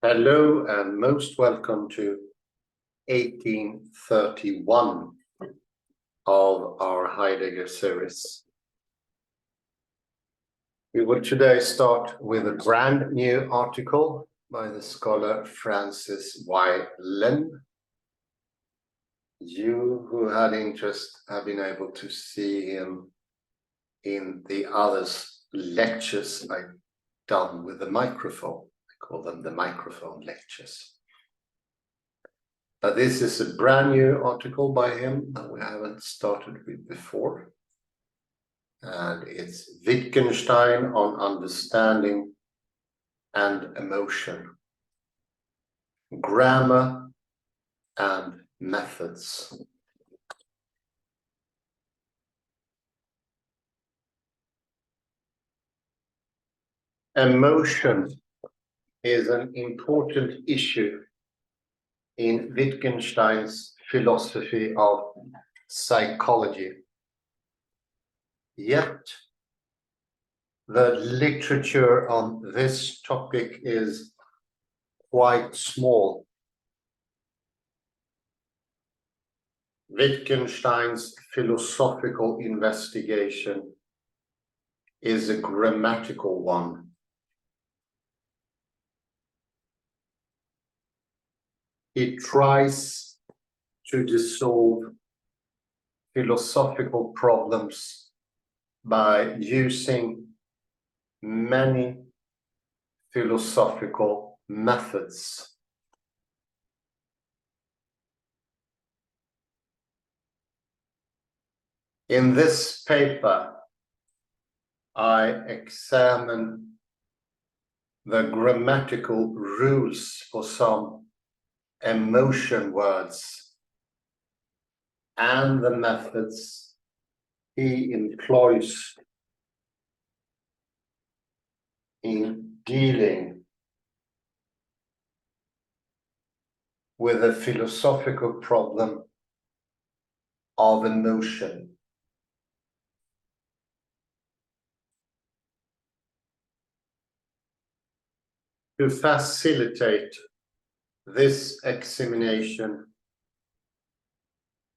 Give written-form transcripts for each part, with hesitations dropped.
Hello and most welcome to 1831 of our Heidegger series. We will today start with a brand new article by the scholar Francis Y. Lin. You who had interest have been able to see him in the other lectures I've done with the microphone. I call them the microphone lectures. But this is a brand new article by him that we haven't started with before. And it's Wittgenstein on understanding and emotion, grammar and methods. Emotion is an important issue in Wittgenstein's philosophy of psychology. Yet, the literature on this topic is quite small. Wittgenstein's philosophical investigation is a grammatical one. He tries to dissolve philosophical problems by using many philosophical methods. In this paper, I examine the grammatical rules for some emotion words and the methods he employs in dealing with the philosophical problem of emotion. To facilitate this examination,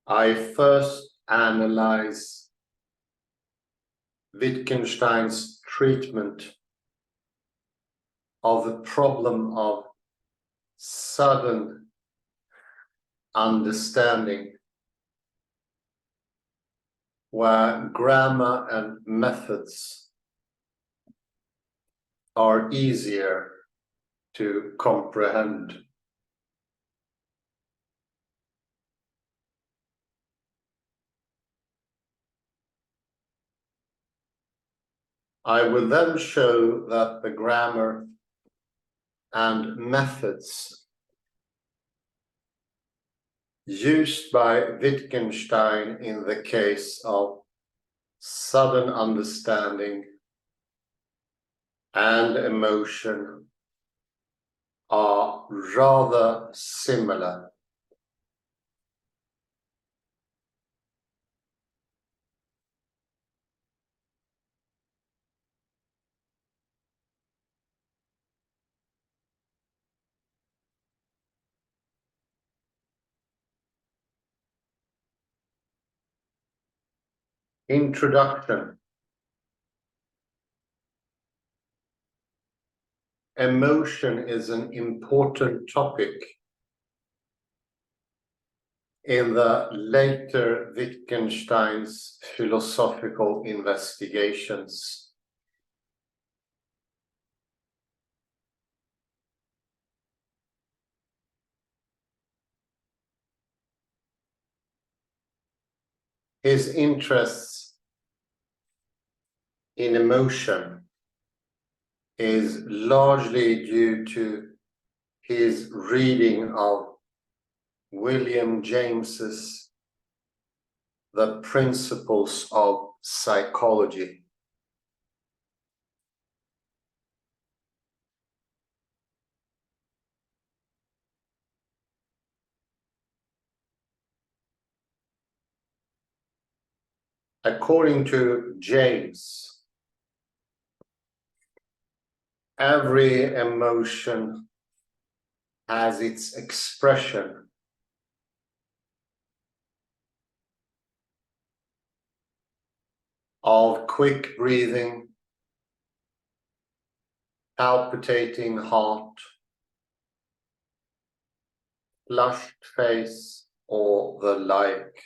I first analyze Wittgenstein's treatment of the problem of sudden understanding, where grammar and methods are easier to comprehend. I will then show that the grammar and methods used by Wittgenstein in the case of sudden understanding and emotion are rather similar. Introduction. Emotion is an important topic in the later Wittgenstein's philosophical investigations. His interests in emotion is largely due to his reading of William James's The Principles of Psychology. According to James, every emotion as its expression of quick breathing, palpitating heart, flushed face, or the like.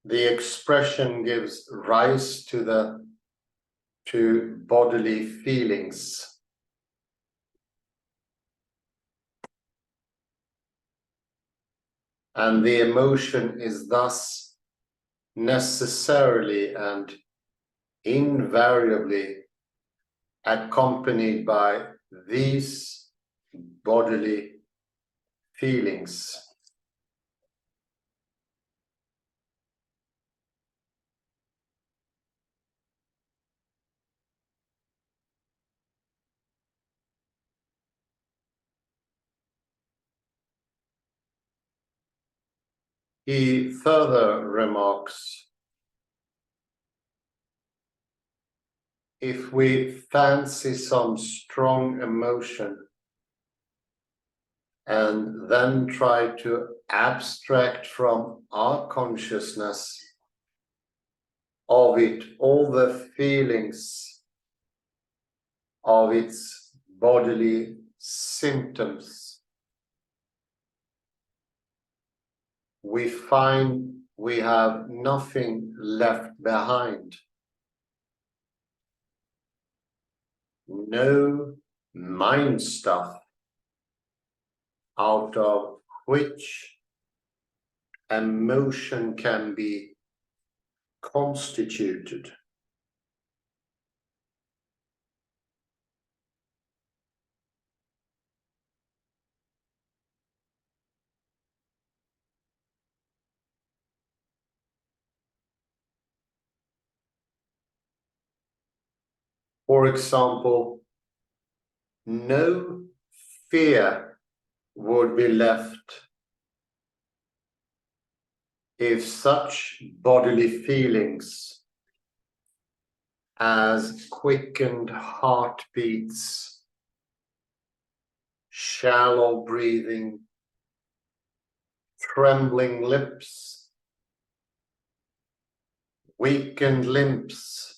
The expression gives rise to bodily feelings. And the emotion is thus necessarily and invariably accompanied by these bodily feelings. He further remarks, if we fancy some strong emotion and then try to abstract from our consciousness of it all the feelings of its bodily symptoms, we find we have nothing left behind. No mind stuff out of which emotion can be constituted. For example, no fear would be left if such bodily feelings as quickened heartbeats, shallow breathing, trembling lips, weakened limbs,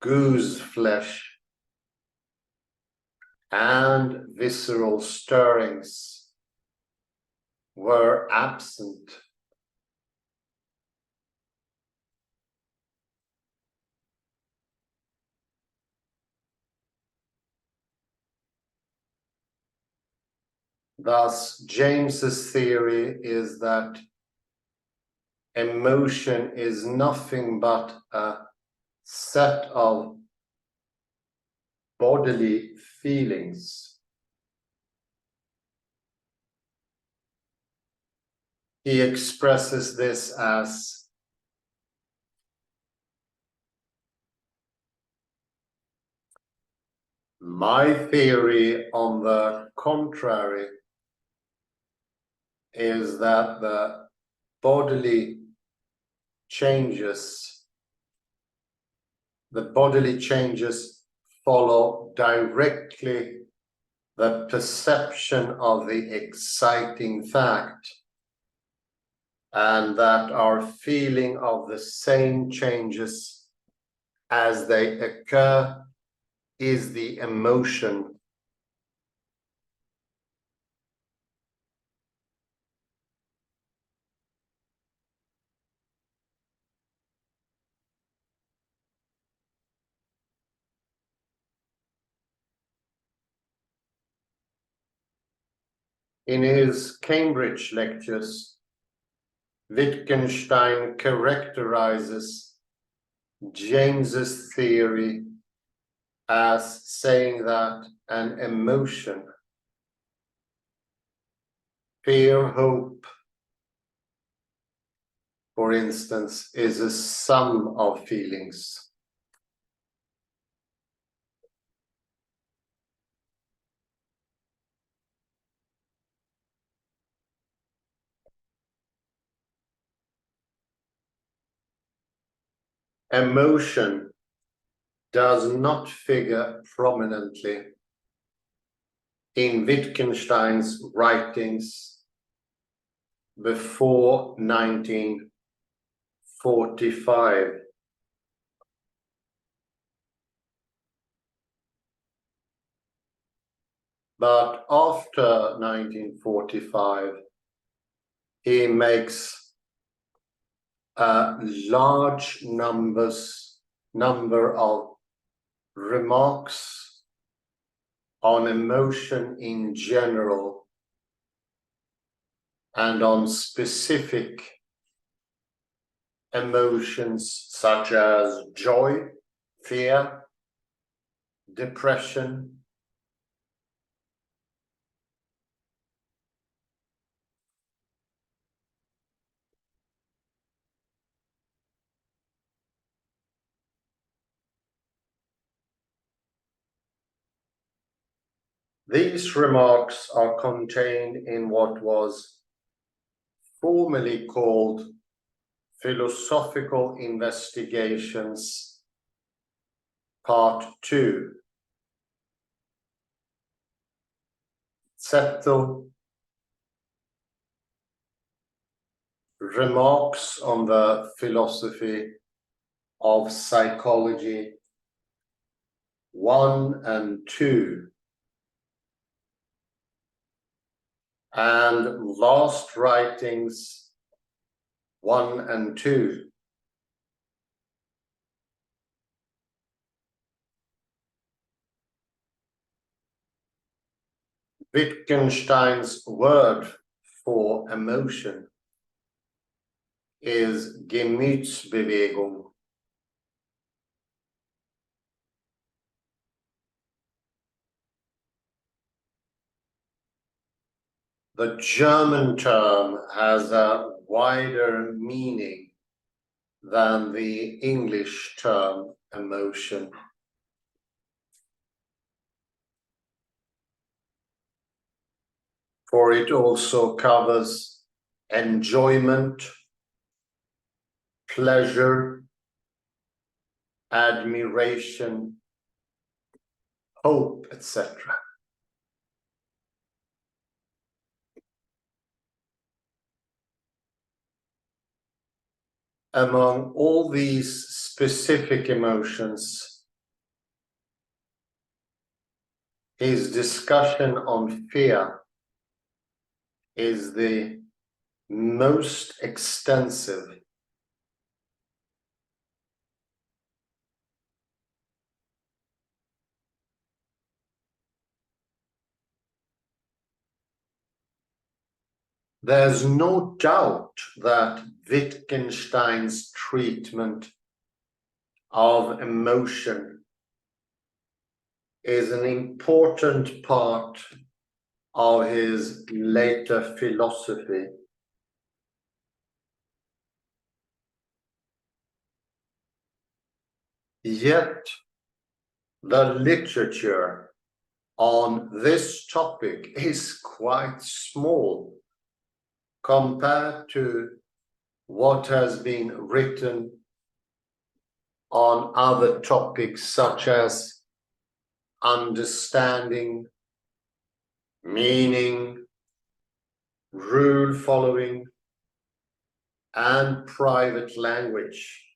goose flesh, and visceral stirrings were absent. Thus, James's theory is that emotion is nothing but a set of bodily feelings. He expresses this as my theory, on the contrary, is that the bodily changes follow directly the perception of the exciting fact, and that our feeling of the same changes as they occur is the emotion. In his Cambridge lectures, Wittgenstein characterizes James's theory as saying that an emotion, fear, hope, for instance, is a sum of feelings. emotion does not figure prominently in Wittgenstein's writings before 1945. But after 1945, he makes a large number of remarks on emotion in general and on specific emotions such as joy, fear, depression, these remarks are contained in what was formerly called Philosophical Investigations, Part 2, Zettel, Remarks on the Philosophy of Psychology 1 and 2, and Last Writings 1 and 2. Wittgenstein's word for emotion is Gemütsbewegung. The German term has a wider meaning than the English term emotion. For it also covers enjoyment, pleasure, admiration, hope, etc. Among all these specific emotions, his discussion on fear is the most extensive. There's no doubt that Wittgenstein's treatment of emotion is an important part of his later philosophy. Yet, the literature on this topic is quite small compared to what has been written on other topics such as understanding, meaning, rule following, and private language.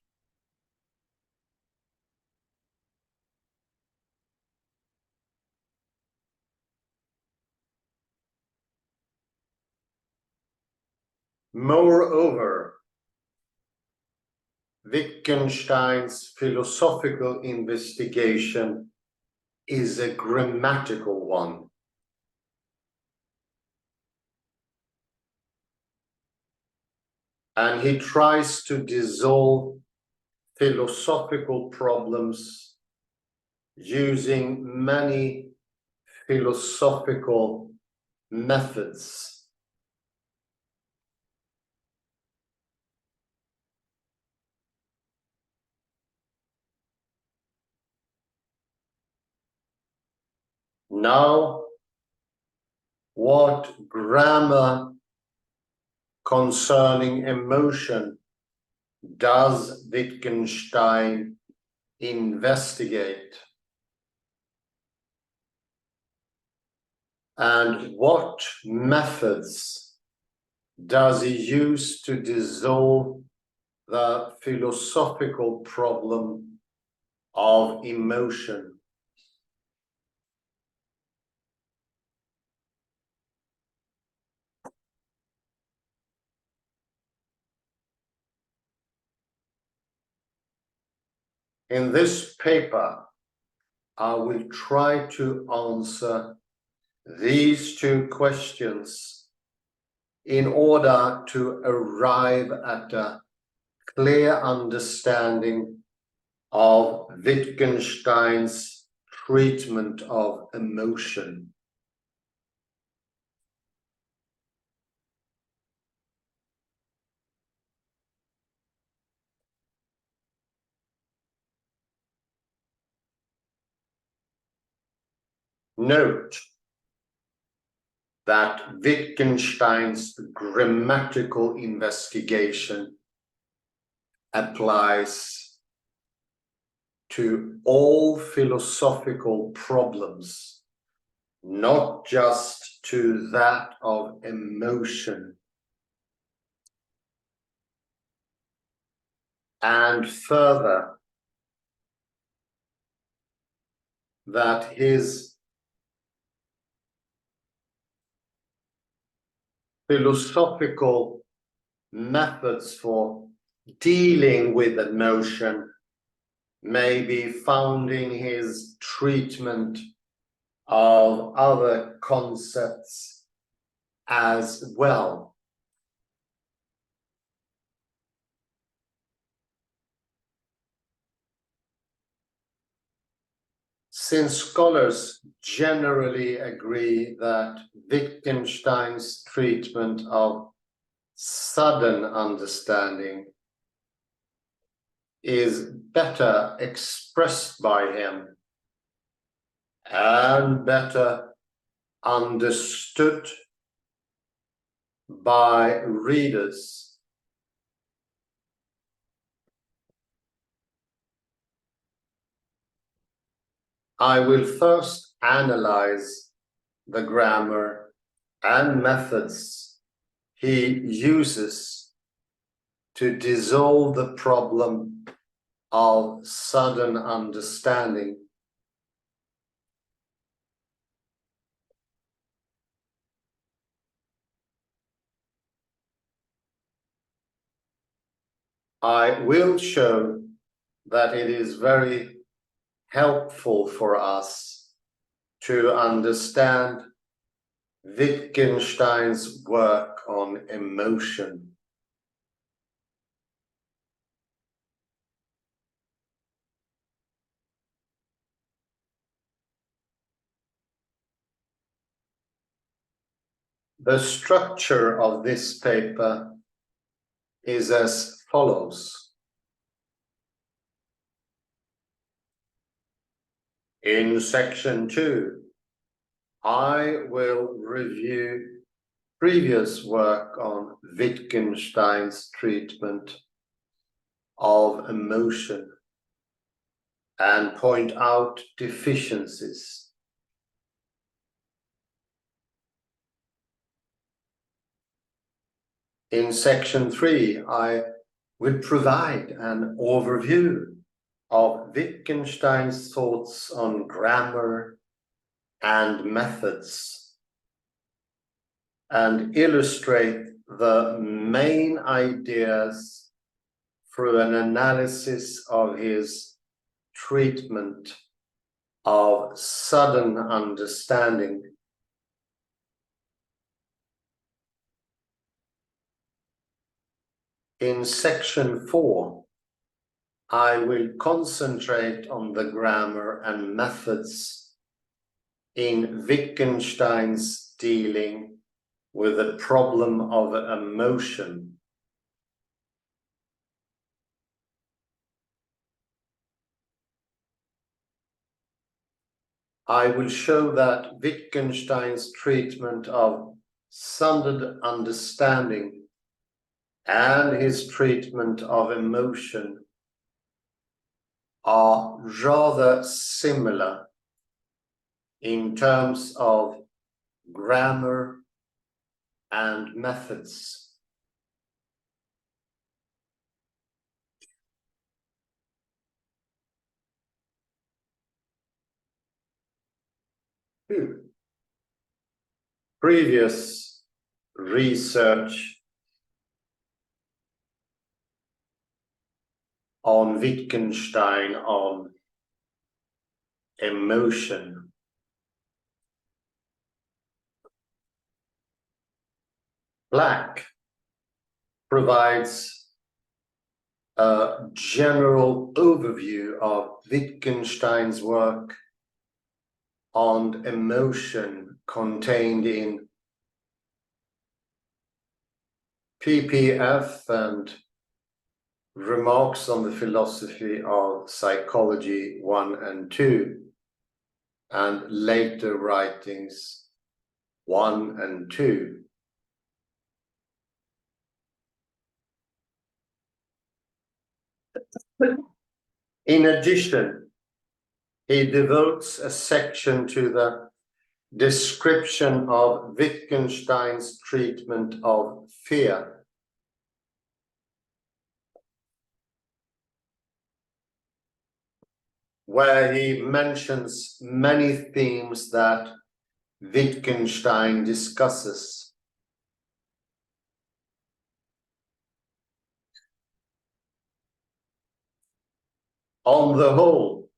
Moreover, Wittgenstein's philosophical investigation is a grammatical one. And he tries to dissolve philosophical problems using many philosophical methods. Now, what grammar concerning emotion does Wittgenstein investigate? And what methods does he use to dissolve the philosophical problem of emotion? In this paper, I will try to answer these two questions in order to arrive at a clear understanding of Wittgenstein's treatment of emotion. Note that Wittgenstein's grammatical investigation applies to all philosophical problems, not just to that of emotion. And further, that his philosophical methods for dealing with emotion may be found in his treatment of other concepts as well. Since scholars generally agree that Wittgenstein's treatment of sudden understanding is better expressed by him and better understood by readers, I will first analyze the grammar and methods he uses to dissolve the problem of sudden understanding. I will show that it is very helpful for us to understand Wittgenstein's work on emotion. The structure of this paper is as follows. In section 2, I will review previous work on Wittgenstein's treatment of emotion and point out deficiencies. In section 3, I will provide an overview of Wittgenstein's thoughts on grammar and methods and illustrate the main ideas through an analysis of his treatment of sudden understanding. In section 4, I will concentrate on the grammar and methods in Wittgenstein's dealing with the problem of emotion. I will show that Wittgenstein's treatment of sudden understanding and his treatment of emotion are rather similar in terms of grammar and methods. Previous research on Wittgenstein on emotion Black provides a general overview of Wittgenstein's work on emotion contained in PPF and Remarks on the Philosophy of Psychology 1 and 2, and later writings 1 and 2. In addition, he devotes a section to the description of Wittgenstein's treatment of fear. Where he mentions many themes that Wittgenstein discusses. On the whole,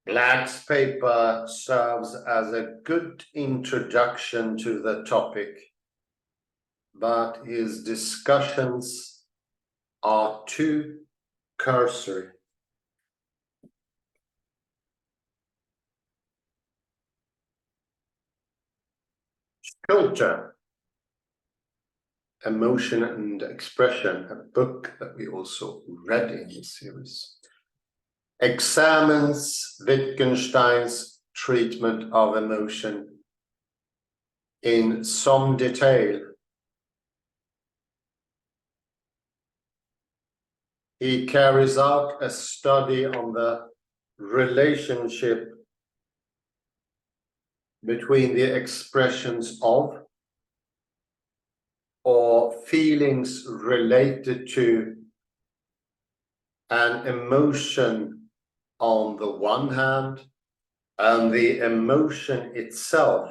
Black's paper serves as a good introduction to the topic, but his discussions are too cursory. Filter, Emotion and Expression, a book that we also read in this series, examines Wittgenstein's treatment of emotion in some detail. He carries out a study on the relationship between the expressions of or feelings related to an emotion on the one hand and the emotion itself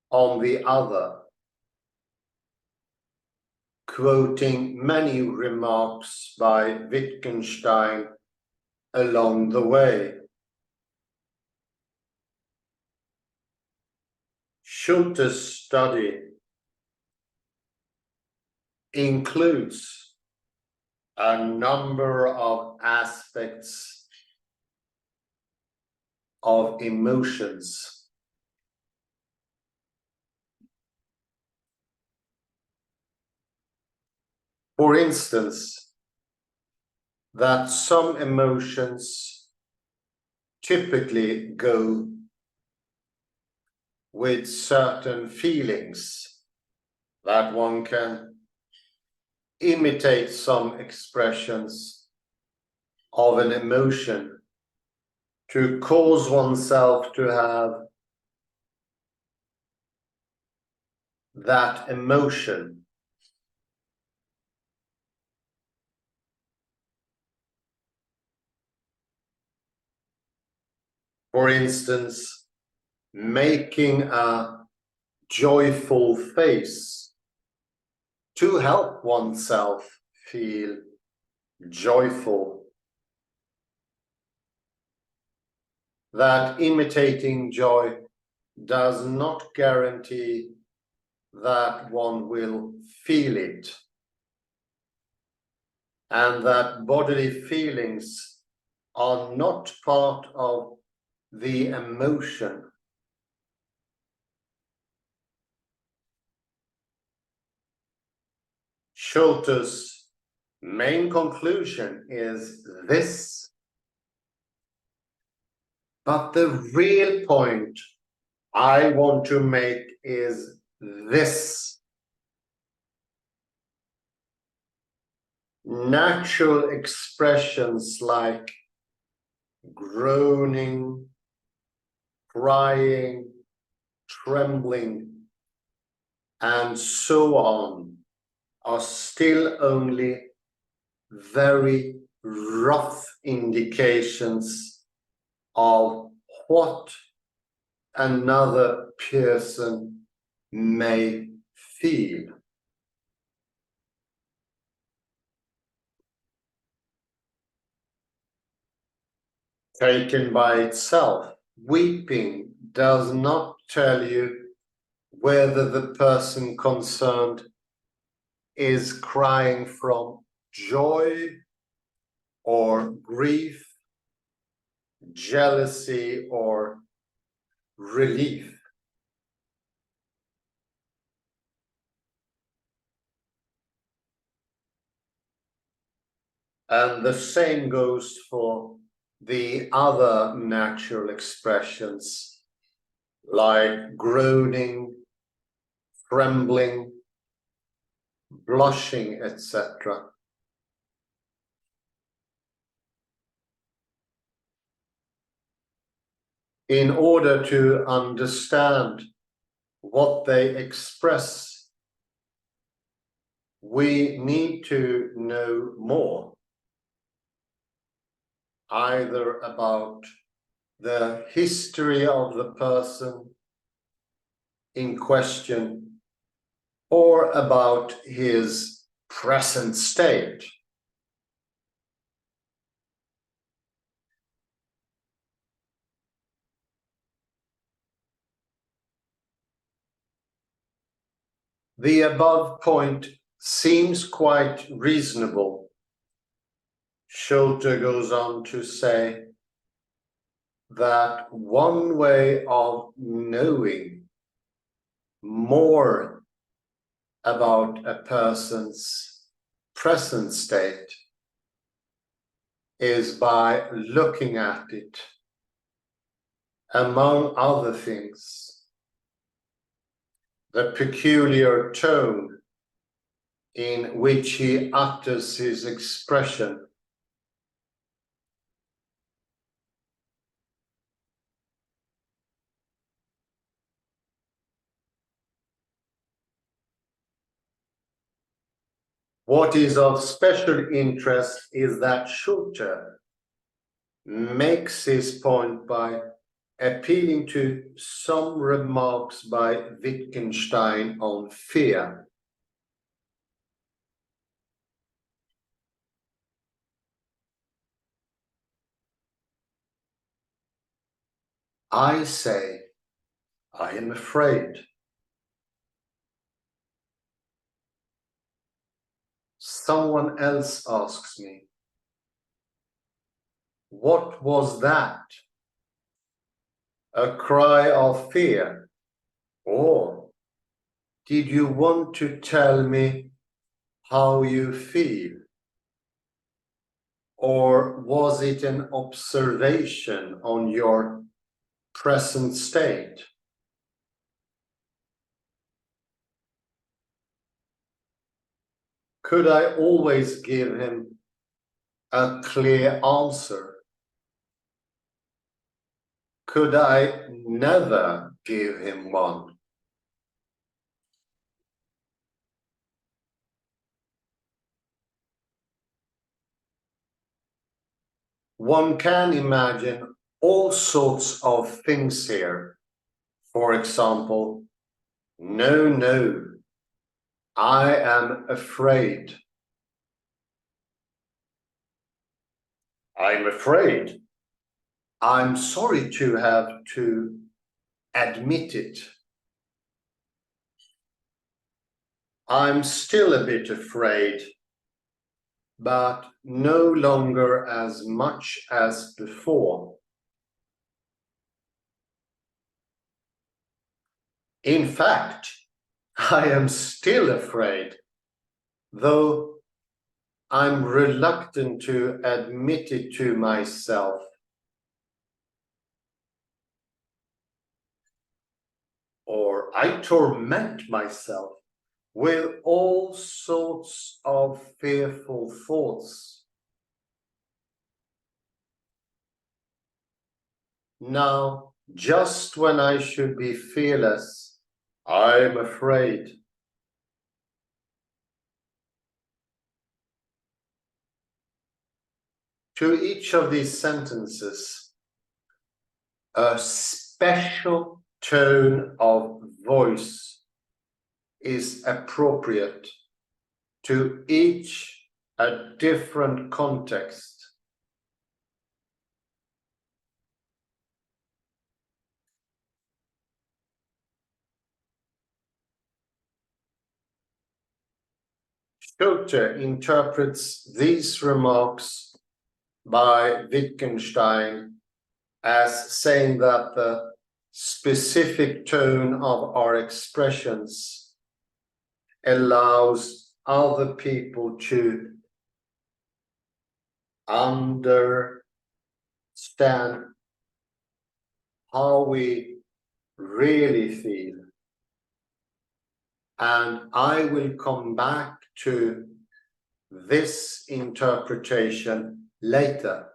on the other, quoting many remarks by Wittgenstein along the way. Schulte's study includes a number of aspects of emotions. For instance, that some emotions typically go with certain feelings, that one can imitate some expressions of an emotion to cause oneself to have that emotion. For instance, making a joyful face to help oneself feel joyful. That imitating joy does not guarantee that one will feel it, and that bodily feelings are not part of the emotion. Schulte's main conclusion is this, but the real point I want to make is this. natural expressions like groaning, crying, trembling, and so on are still only very rough indications of what another person may feel. Taken by itself, weeping does not tell you whether the person concerned is crying from joy or grief, jealousy or relief. And the same goes for the other natural expressions like groaning, trembling, blushing, etc. In order to understand what they express, we need to know more, either about the history of the person in question or about his present state. The above point seems quite reasonable. Schulte goes on to say that one way of knowing more about a person's present state is by looking at it, among other things, the peculiar tone in which he utters his expression. What is of special interest is that Schulte makes his point by appealing to some remarks by Wittgenstein on fear. I say, I am afraid. Someone else asks me, what was that? A cry of fear? Or did you want to tell me how you feel? Or was it an observation on your present state? Could I always give him a clear answer? Could I never give him one? One can imagine all sorts of things here. For example, no, no, I am afraid. I'm afraid. I'm sorry to have to admit it. I'm still a bit afraid, but no longer as much as before. In fact, I am still afraid, though I'm reluctant to admit it to myself. Or I torment myself with all sorts of fearful thoughts. Now, just when I should be fearless, I'm afraid. To each of these sentences, a special tone of voice is appropriate, to each a different context. Schulte interprets these remarks by Wittgenstein as saying that the specific tone of our expressions allows other people to understand how we really feel. And I will come back to this interpretation later.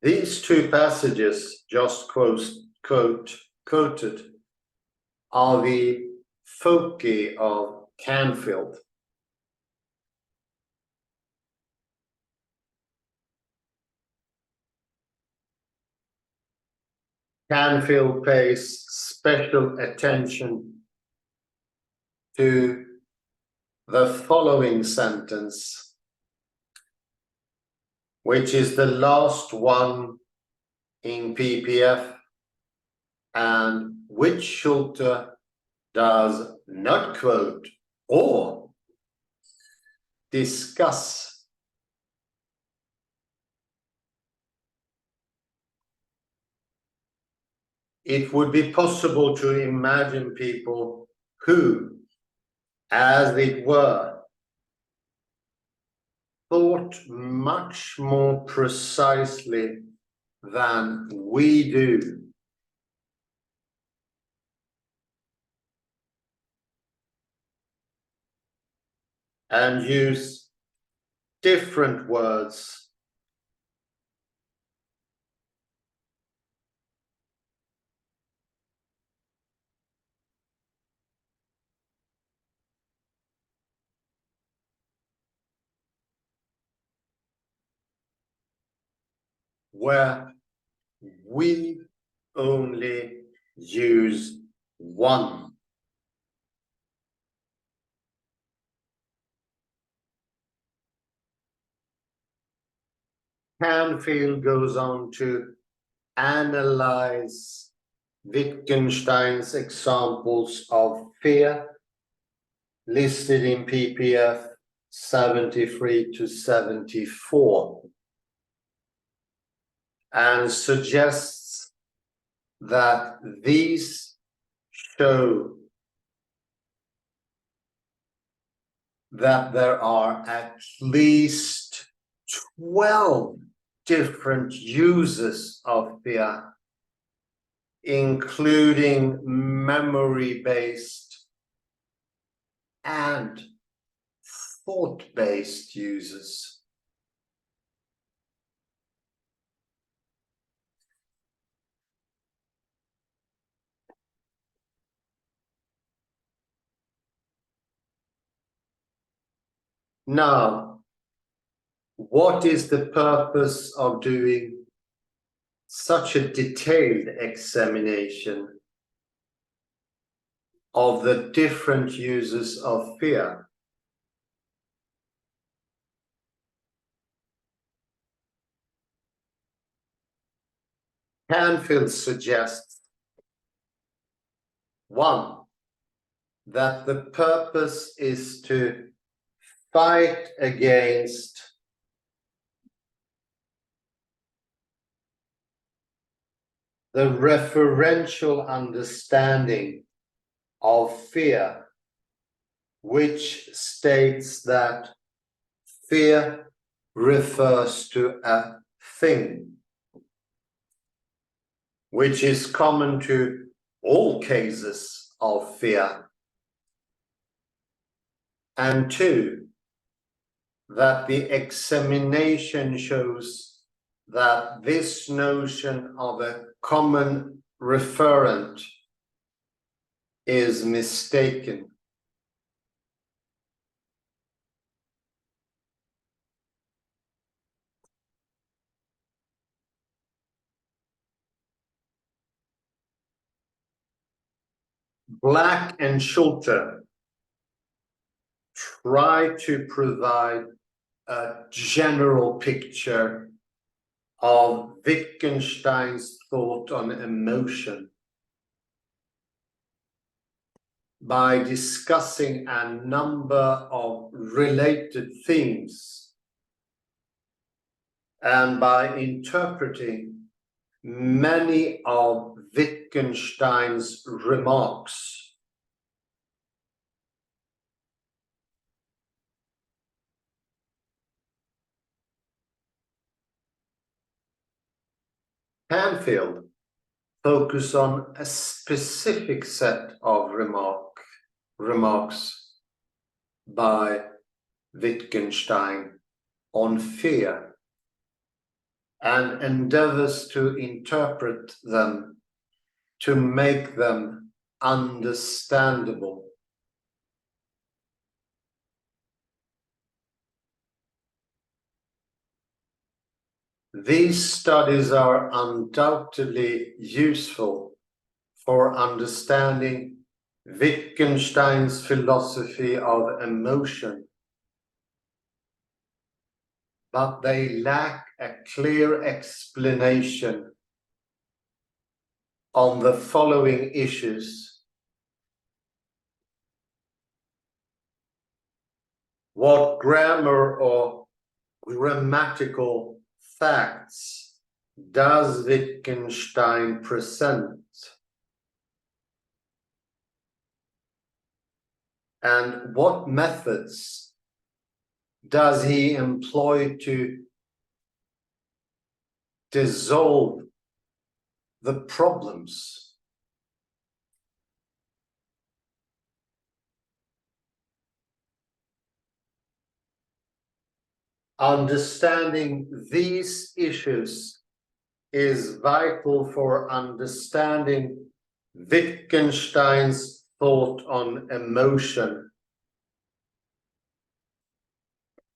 These two passages just quoted are the foci of Canfield. Canfield pays special attention to the following sentence, which is the last one in PPF, and which Schulte does not quote or discuss. It would be possible to imagine people who, as it were, thought much more precisely than we do. And use different words where we only use one. Canfield goes on to analyze Wittgenstein's examples of fear listed in PPF 73 to 74 and suggests that these show that there are at least 12 different uses of fear, including memory-based and thought-based uses. Now, what is the purpose of doing such a detailed examination of the different uses of fear? Canfield suggests, one, that the purpose is to fight against the referential understanding of fear, which states that fear refers to a thing. which is common to all cases of fear. And 2, that the examination shows that this notion of a common referent is mistaken. Black and Schulte try to provide a general picture of Wittgenstein's thought on emotion by discussing a number of related themes and by interpreting many of Wittgenstein's remarks. Canfield focus on a specific set of remarks by Wittgenstein on fear and endeavors to interpret them to make them understandable. These studies are undoubtedly useful for understanding Wittgenstein's philosophy of emotion, but they lack a clear explanation on the following issues. What grammar or grammatical facts does Wittgenstein present? And what methods does he employ to dissolve the problems? Understanding these issues is vital for understanding Wittgenstein's thought on emotion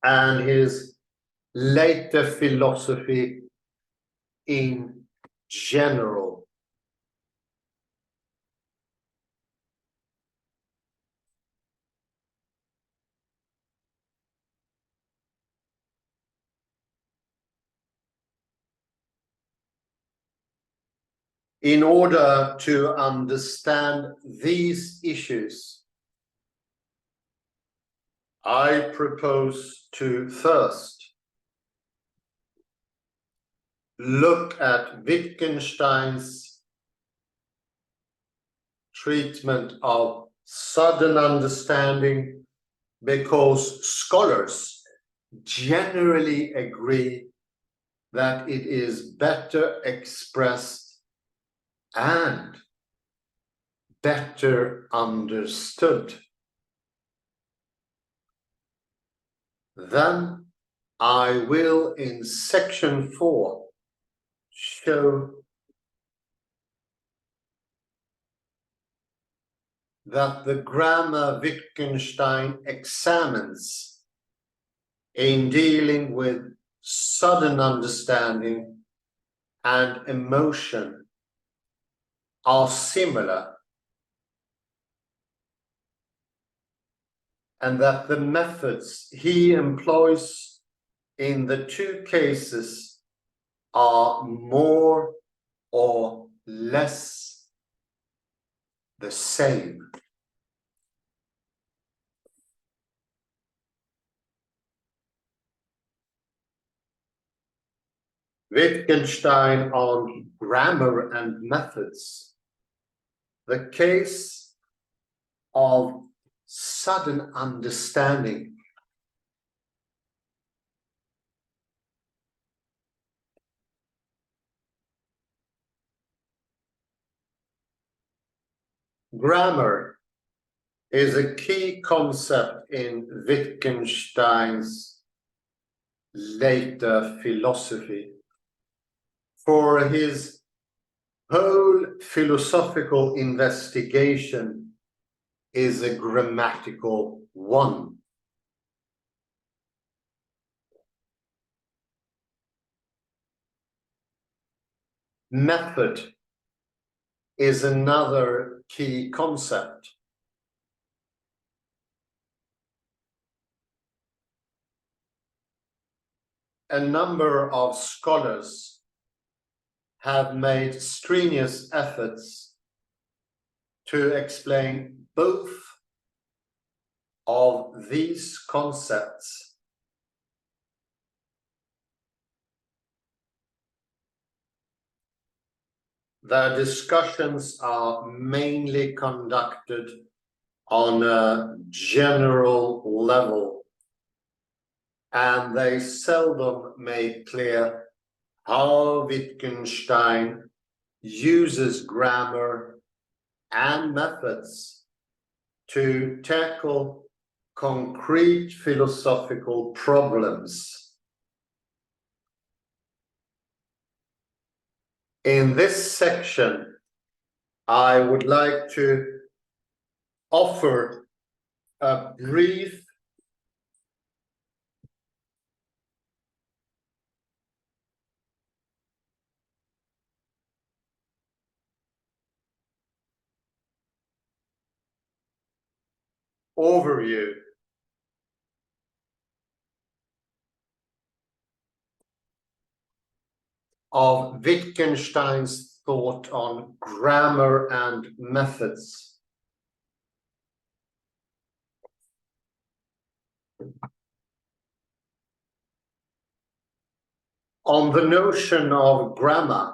and his later philosophy in general. In order to understand these issues, I propose to first look at Wittgenstein's treatment of sudden understanding, because scholars generally agree that it is better expressed and better understood. Then I will, in section 4, show that the grammar Wittgenstein examines in dealing with sudden understanding and emotion are similar, and that the methods he employs in the two cases are more or less the same. Wittgenstein on grammar and methods. The case of sudden understanding. Grammar is a key concept in Wittgenstein's later philosophy. For his whole philosophical investigation is a grammatical one. Method is another key concept. A number of scholars have made strenuous efforts to explain both of these concepts. Their discussions are mainly conducted on a general level, and they seldom make clear how Wittgenstein uses grammar and methods to tackle concrete philosophical problems. In this section, I would like to offer a brief overview of Wittgenstein's thought on grammar and methods. On the notion of grammar,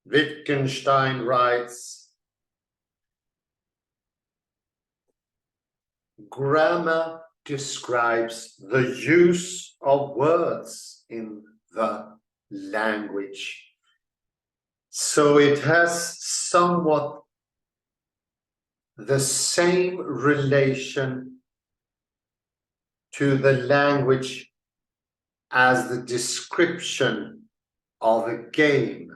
Wittgenstein writes, grammar describes the use of words in the language. So it has somewhat the same relation to the language as the description of a game.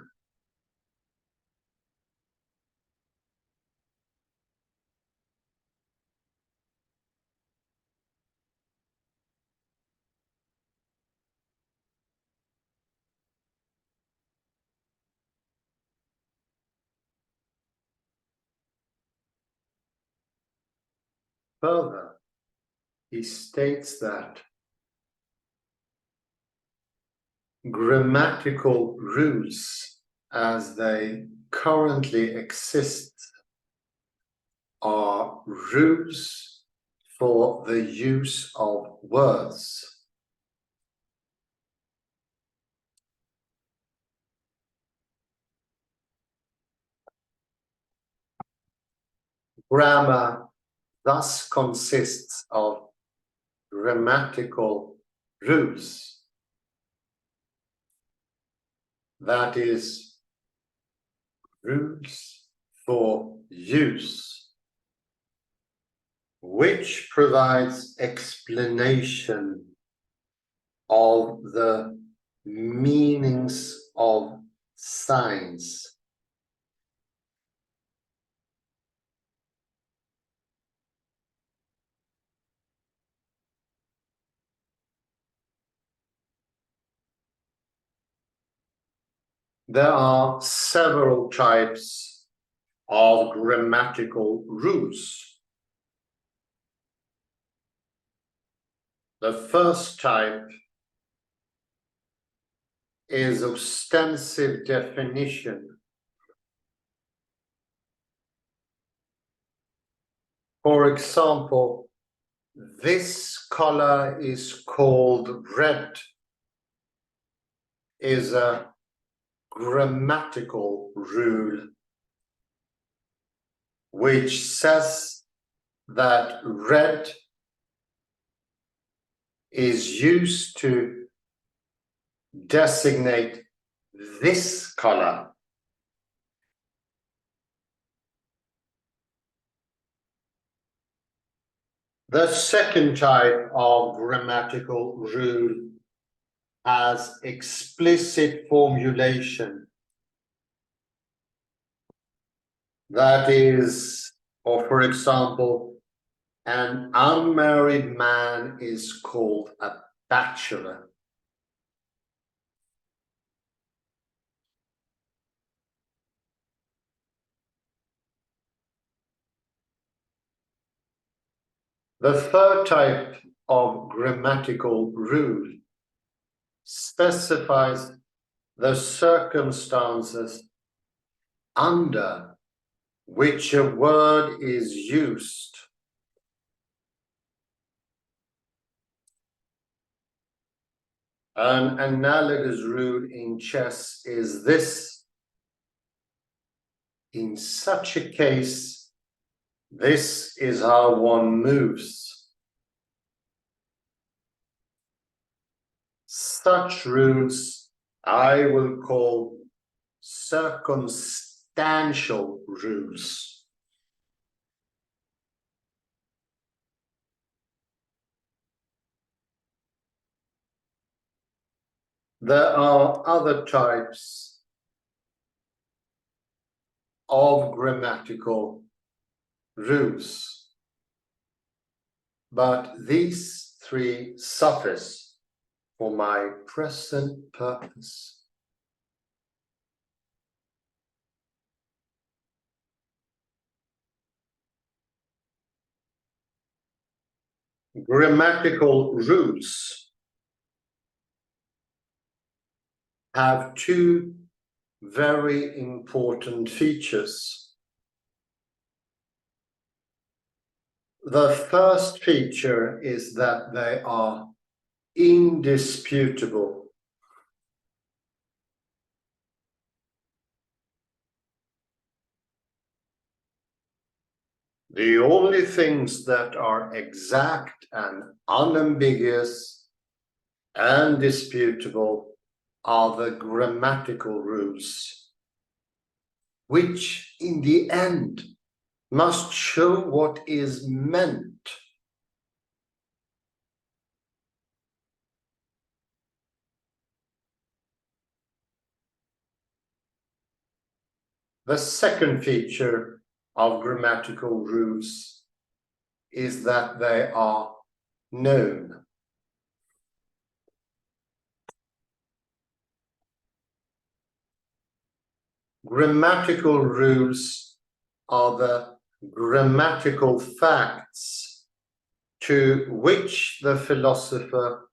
Further, he states that grammatical rules as they currently exist are rules for the use of words. Grammar thus consists of grammatical rules. That is, rules for use, which provides explanation of the meanings of signs. There are several types of grammatical rules. The first type is ostensive definition. For example, this color is called red is a grammatical rule which says that red is used to designate this color. The second type of grammatical rule has explicit formulation. That is, or for example, an unmarried man is called a bachelor. The third type of grammatical rule specifies the circumstances under which a word is used. An analogous rule in chess is this: in such a case, this is how one moves. Such rules I will call circumstantial rules. There are other types of grammatical rules, but these three suffice for my present purpose. Grammatical rules have two very important features. The first feature is that they are indisputable. The only things that are exact and unambiguous and disputable are the grammatical rules, which in the end must show what is meant. The second feature of grammatical rules is that they are known. Grammatical rules are the grammatical facts to which the philosopher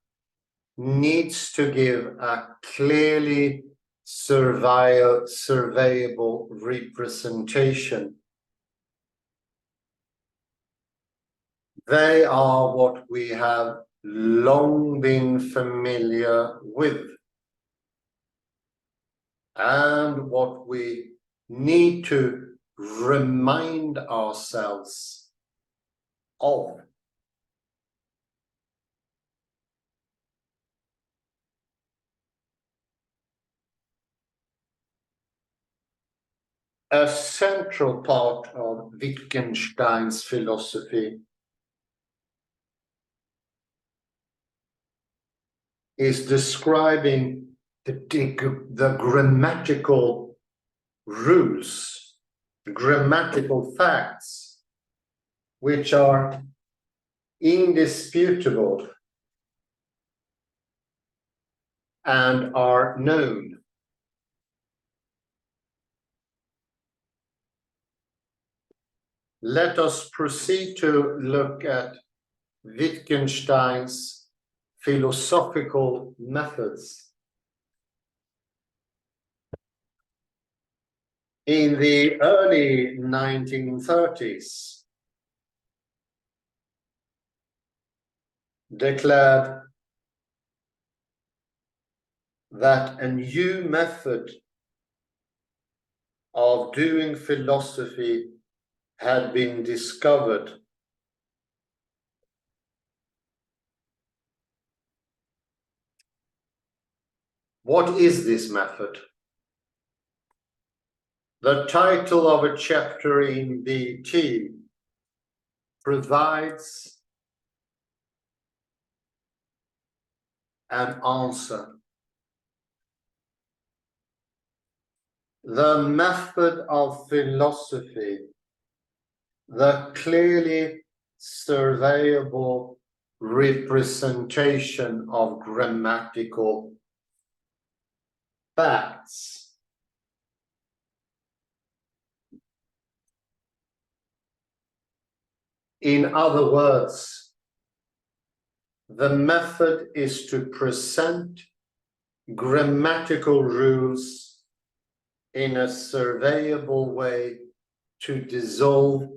needs to give a clearly surveyable representation. They are what we have long been familiar with, and what we need to remind ourselves of. A central part of Wittgenstein's philosophy is describing the grammatical rules, grammatical facts, which are indisputable and are known. Let us proceed to look at Wittgenstein's philosophical methods. In the early 1930s, declared that a new method of doing philosophy had been discovered. What is this method? The title of a chapter in BT provides and answer. The method of philosophy, the clearly surveyable representation of grammatical facts. In other words, the method is to present grammatical rules in a surveyable way to dissolve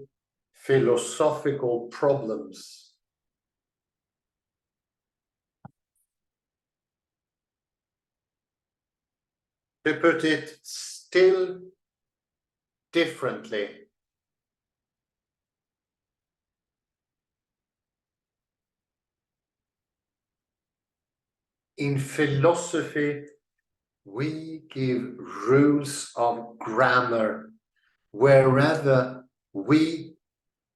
philosophical problems. To put it still differently, in philosophy, we give rules of grammar wherever we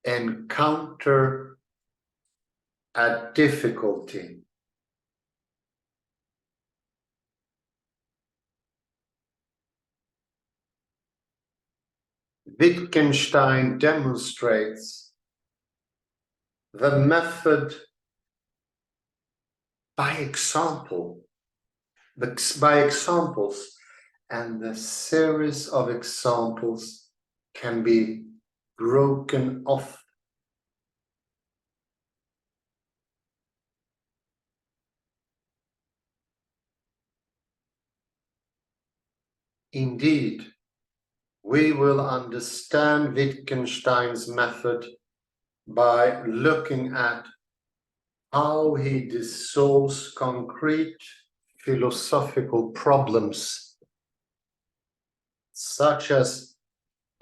encounter a difficulty. Wittgenstein demonstrates the method by examples, and the series of examples can be broken off. Indeed, we will understand Wittgenstein's method by looking at how he dissolves concrete philosophical problems, such as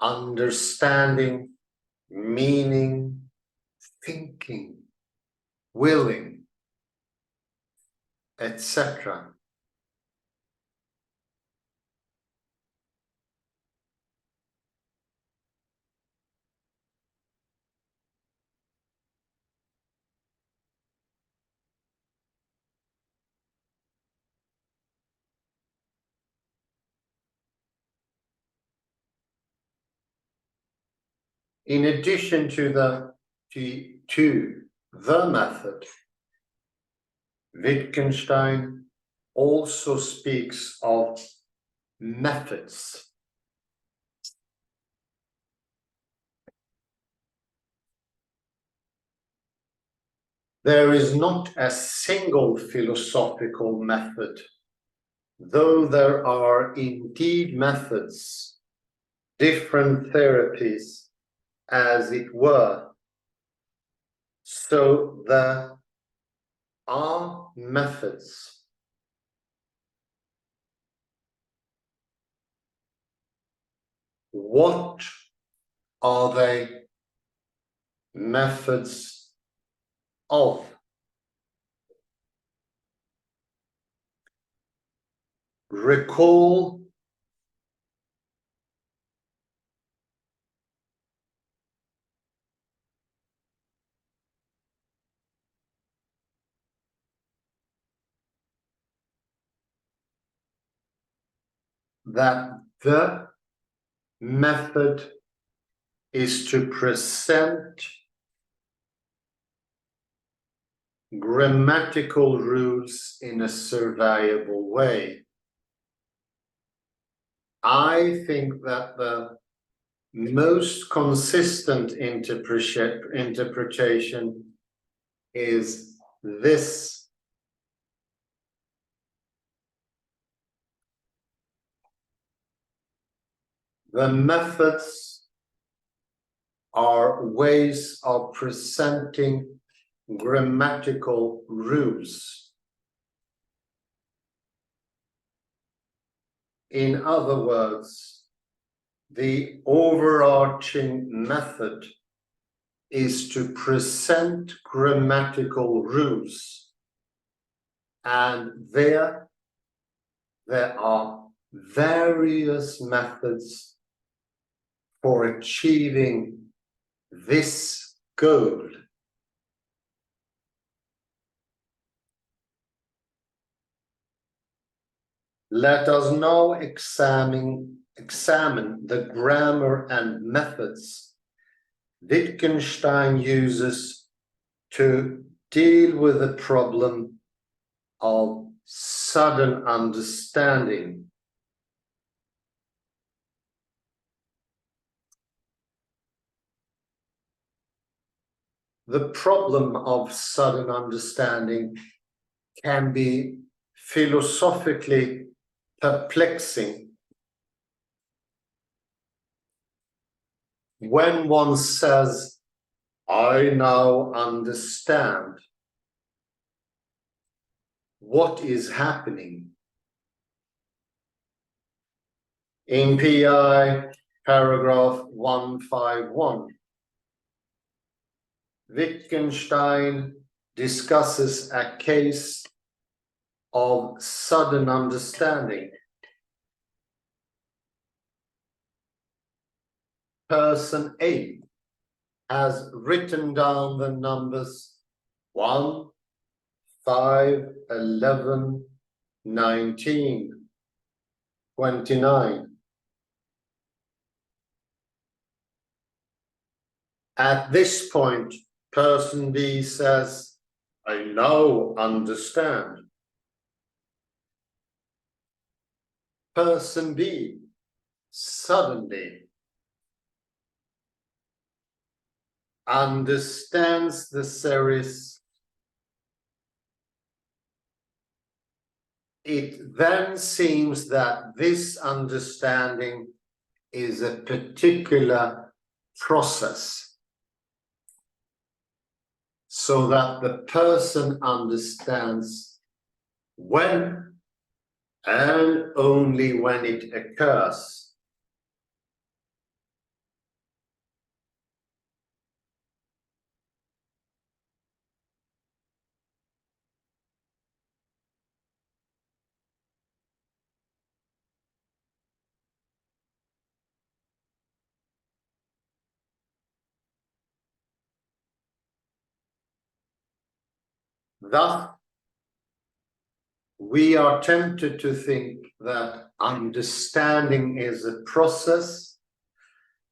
understanding, meaning, thinking, willing, etc. In addition to the method, Wittgenstein also speaks of methods. There is not a single philosophical method, though there are indeed methods, different therapies, as it were. So there are methods. What are they methods of? Recall that the method is to present grammatical rules in a surveyable way. I think that the most consistent interpretation is this. The methods are ways of presenting grammatical rules. In other words, the overarching method is to present grammatical rules, and there are various methods for achieving this goal. Let us now examine the grammar and methods Wittgenstein uses to deal with the problem of sudden understanding. The problem of sudden understanding can be philosophically perplexing when one says, I now understand what is happening. In PI paragraph 151, Wittgenstein discusses a case of sudden understanding. Person A has written down the numbers 1, 5, 11, 19, 29. At this point, person B says, I now understand. Person B suddenly understands the series. It then seems that this understanding is a particular process, so that the person understands when and only when it occurs. Thus, we are tempted to think that understanding is a process,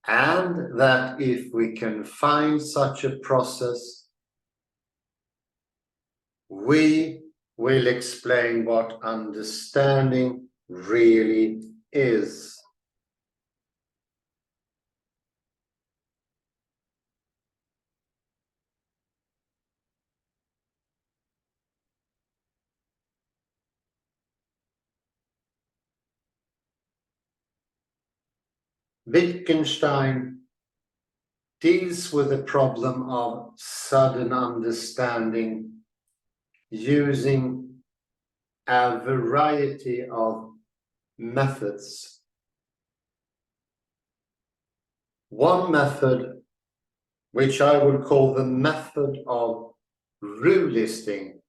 and that if we can find such a process, we will explain what understanding really is. Wittgenstein deals with the problem of sudden understanding using a variety of methods. One method, which I would call the method of rule listing,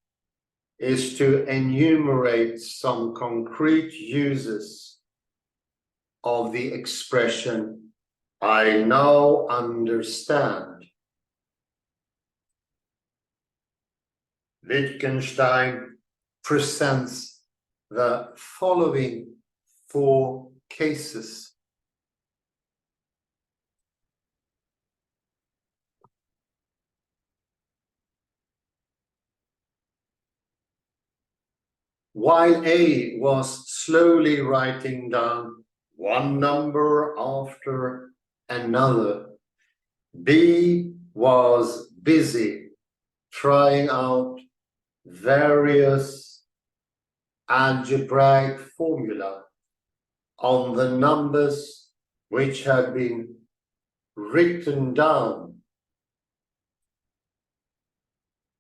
is to enumerate some concrete uses of the expression, I now understand. Wittgenstein presents the following 4 cases. While A was slowly writing down one number after another, B was busy trying out various algebraic formula on the numbers which had been written down.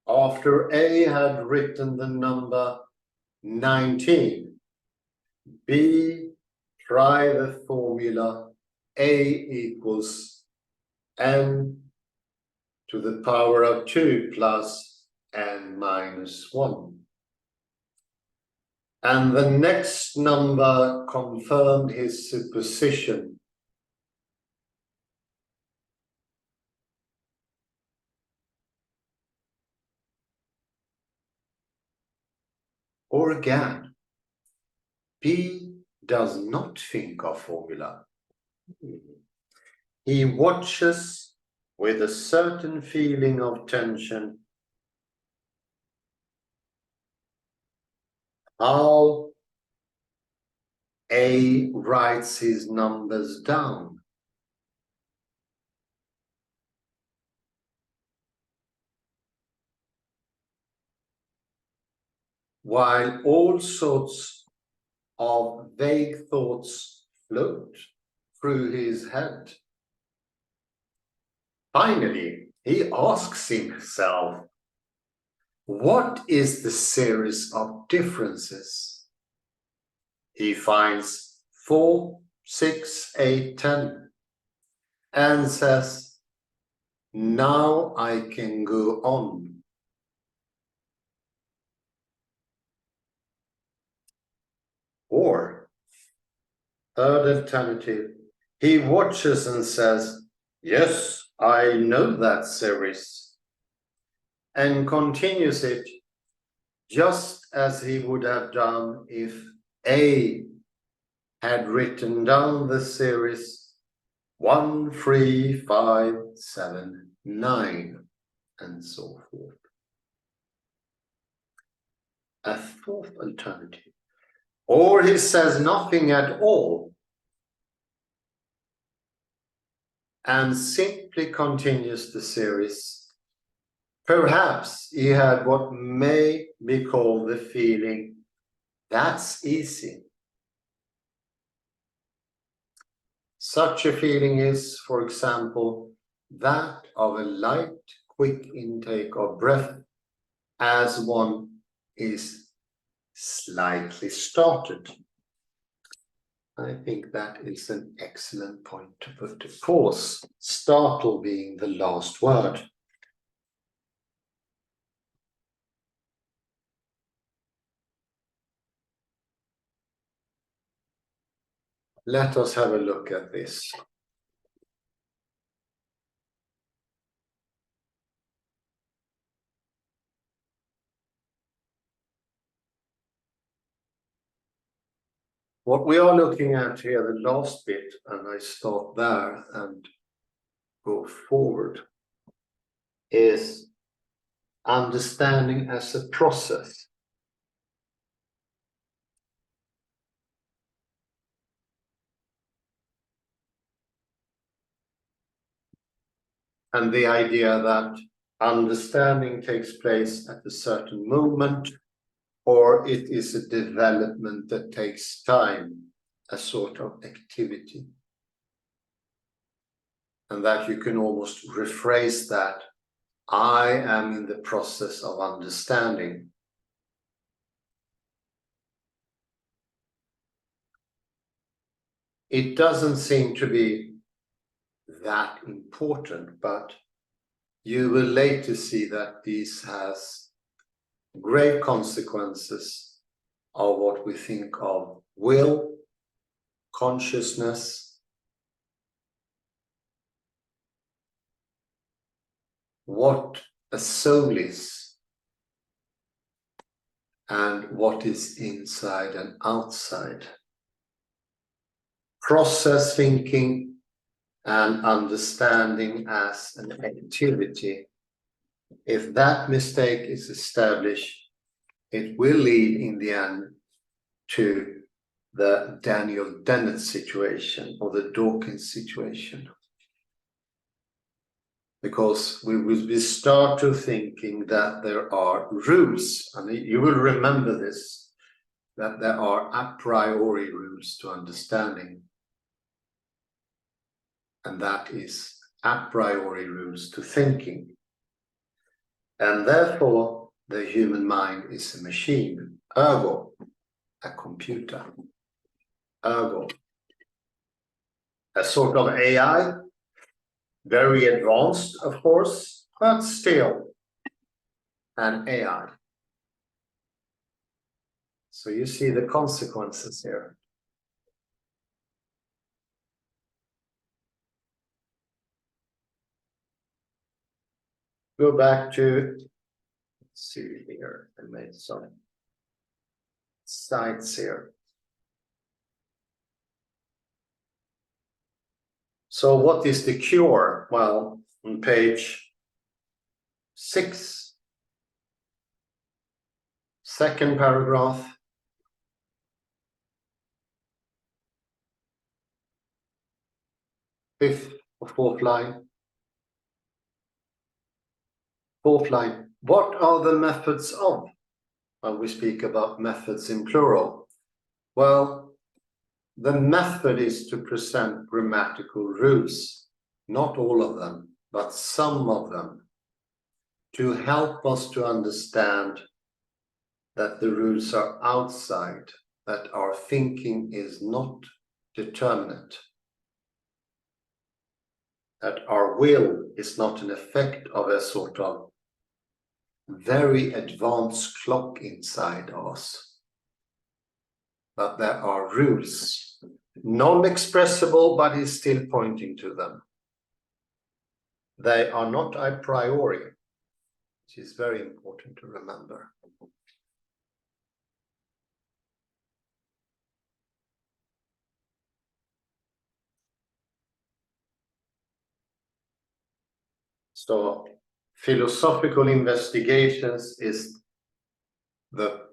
After A had written the number 19, B tried the formula A equals n to the power of 2 plus n minus 1. And the next number confirmed his supposition. Or again, P does not think of formula. He watches with a certain feeling of tension how A writes his numbers down. While all sorts of vague thoughts float through his head. Finally, he asks himself, what is the series of differences? He finds 4, 6, 8, 10 and says, now I can go on. Or, third alternative, he watches and says, yes, I know that series, and continues it just as he would have done if A had written down the series 1, 3, 5, 7, 9, and so forth. A fourth alternative. Or he says nothing at all and simply continues the series. Perhaps he had what may be called the feeling, that's easy. Such a feeling is, for example, that of a light, quick intake of breath as one is slightly startled. I think that is an excellent point to put. Of course, startle being the last word. Let us have a look at this. What we are looking at here, the last bit, and I start there and go forward, is understanding as a process. And the idea that understanding takes place at a certain moment, or it is a development that takes time, a sort of activity. And that you can almost rephrase that, I am in the process of understanding. It doesn't seem to be that important, but you will later see that this has great consequences of what we think of will, consciousness, what a soul is, and what is inside and outside. Process thinking and understanding as an activity. If that mistake is established, it will lead in the end to the Daniel Dennett situation or the Dawkins situation. Because we start to thinking that there are rules, and you will remember this, that there are a priori rules to understanding. And that is a priori rules to thinking. And therefore, the human mind is a machine, ergo, a computer, ergo, a sort of AI, very advanced, of course, but still an AI. So you see the consequences here. Go back to, let's see here, I made some sites here. So what is the cure? Well, on page 6, second paragraph, fifth or fourth line. Fourth line, what are the methods of? When we speak about methods in plural. Well, the method is to present grammatical rules, not all of them, but some of them, to help us to understand that the rules are outside, that our thinking is not determinate, that our will is not an effect of a sort of very advanced clock inside us, but there are rules, non-expressible, but is still pointing to them. They are not a priori, which is very important to remember. So philosophical investigations is the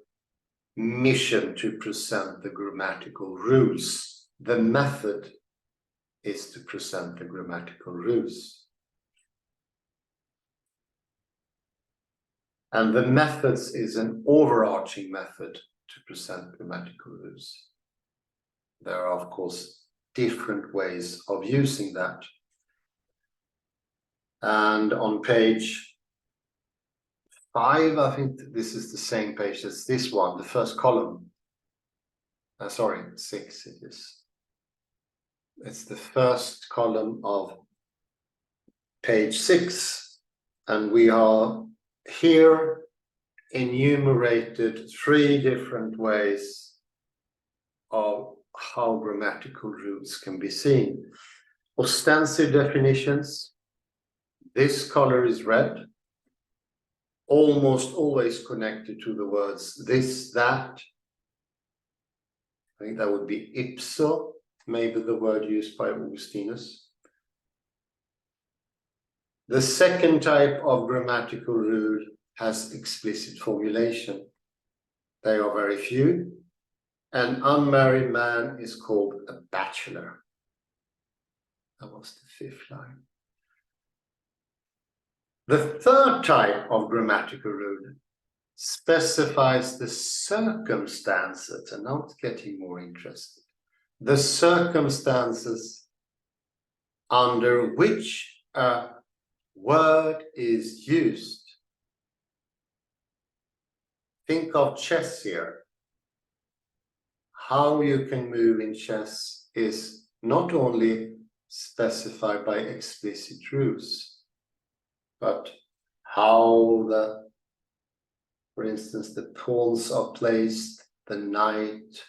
mission to present the grammatical rules. The method is to present the grammatical rules. And the methods is an overarching method to present grammatical rules. There are, of course, different ways of using that. And on page 5, I think this is the same page as this one, the first column. Sorry, 6 it is. It's the first column of page 6. And we are here enumerated 3 different ways of how grammatical rules can be seen. Ostensive definitions. This color is red, almost always connected to the words this, that. I think that would be ipso, maybe the word used by Augustinus. The second type of grammatical rule has explicit formulation. They are very few. An unmarried man is called a bachelor. That was the 5th line. The third type of grammatical rule specifies the circumstances, and now it's getting more interesting. The circumstances under which a word is used. Think of chess here. How you can move in chess is not only specified by explicit rules, but how for instance, the pawns are placed, the knight,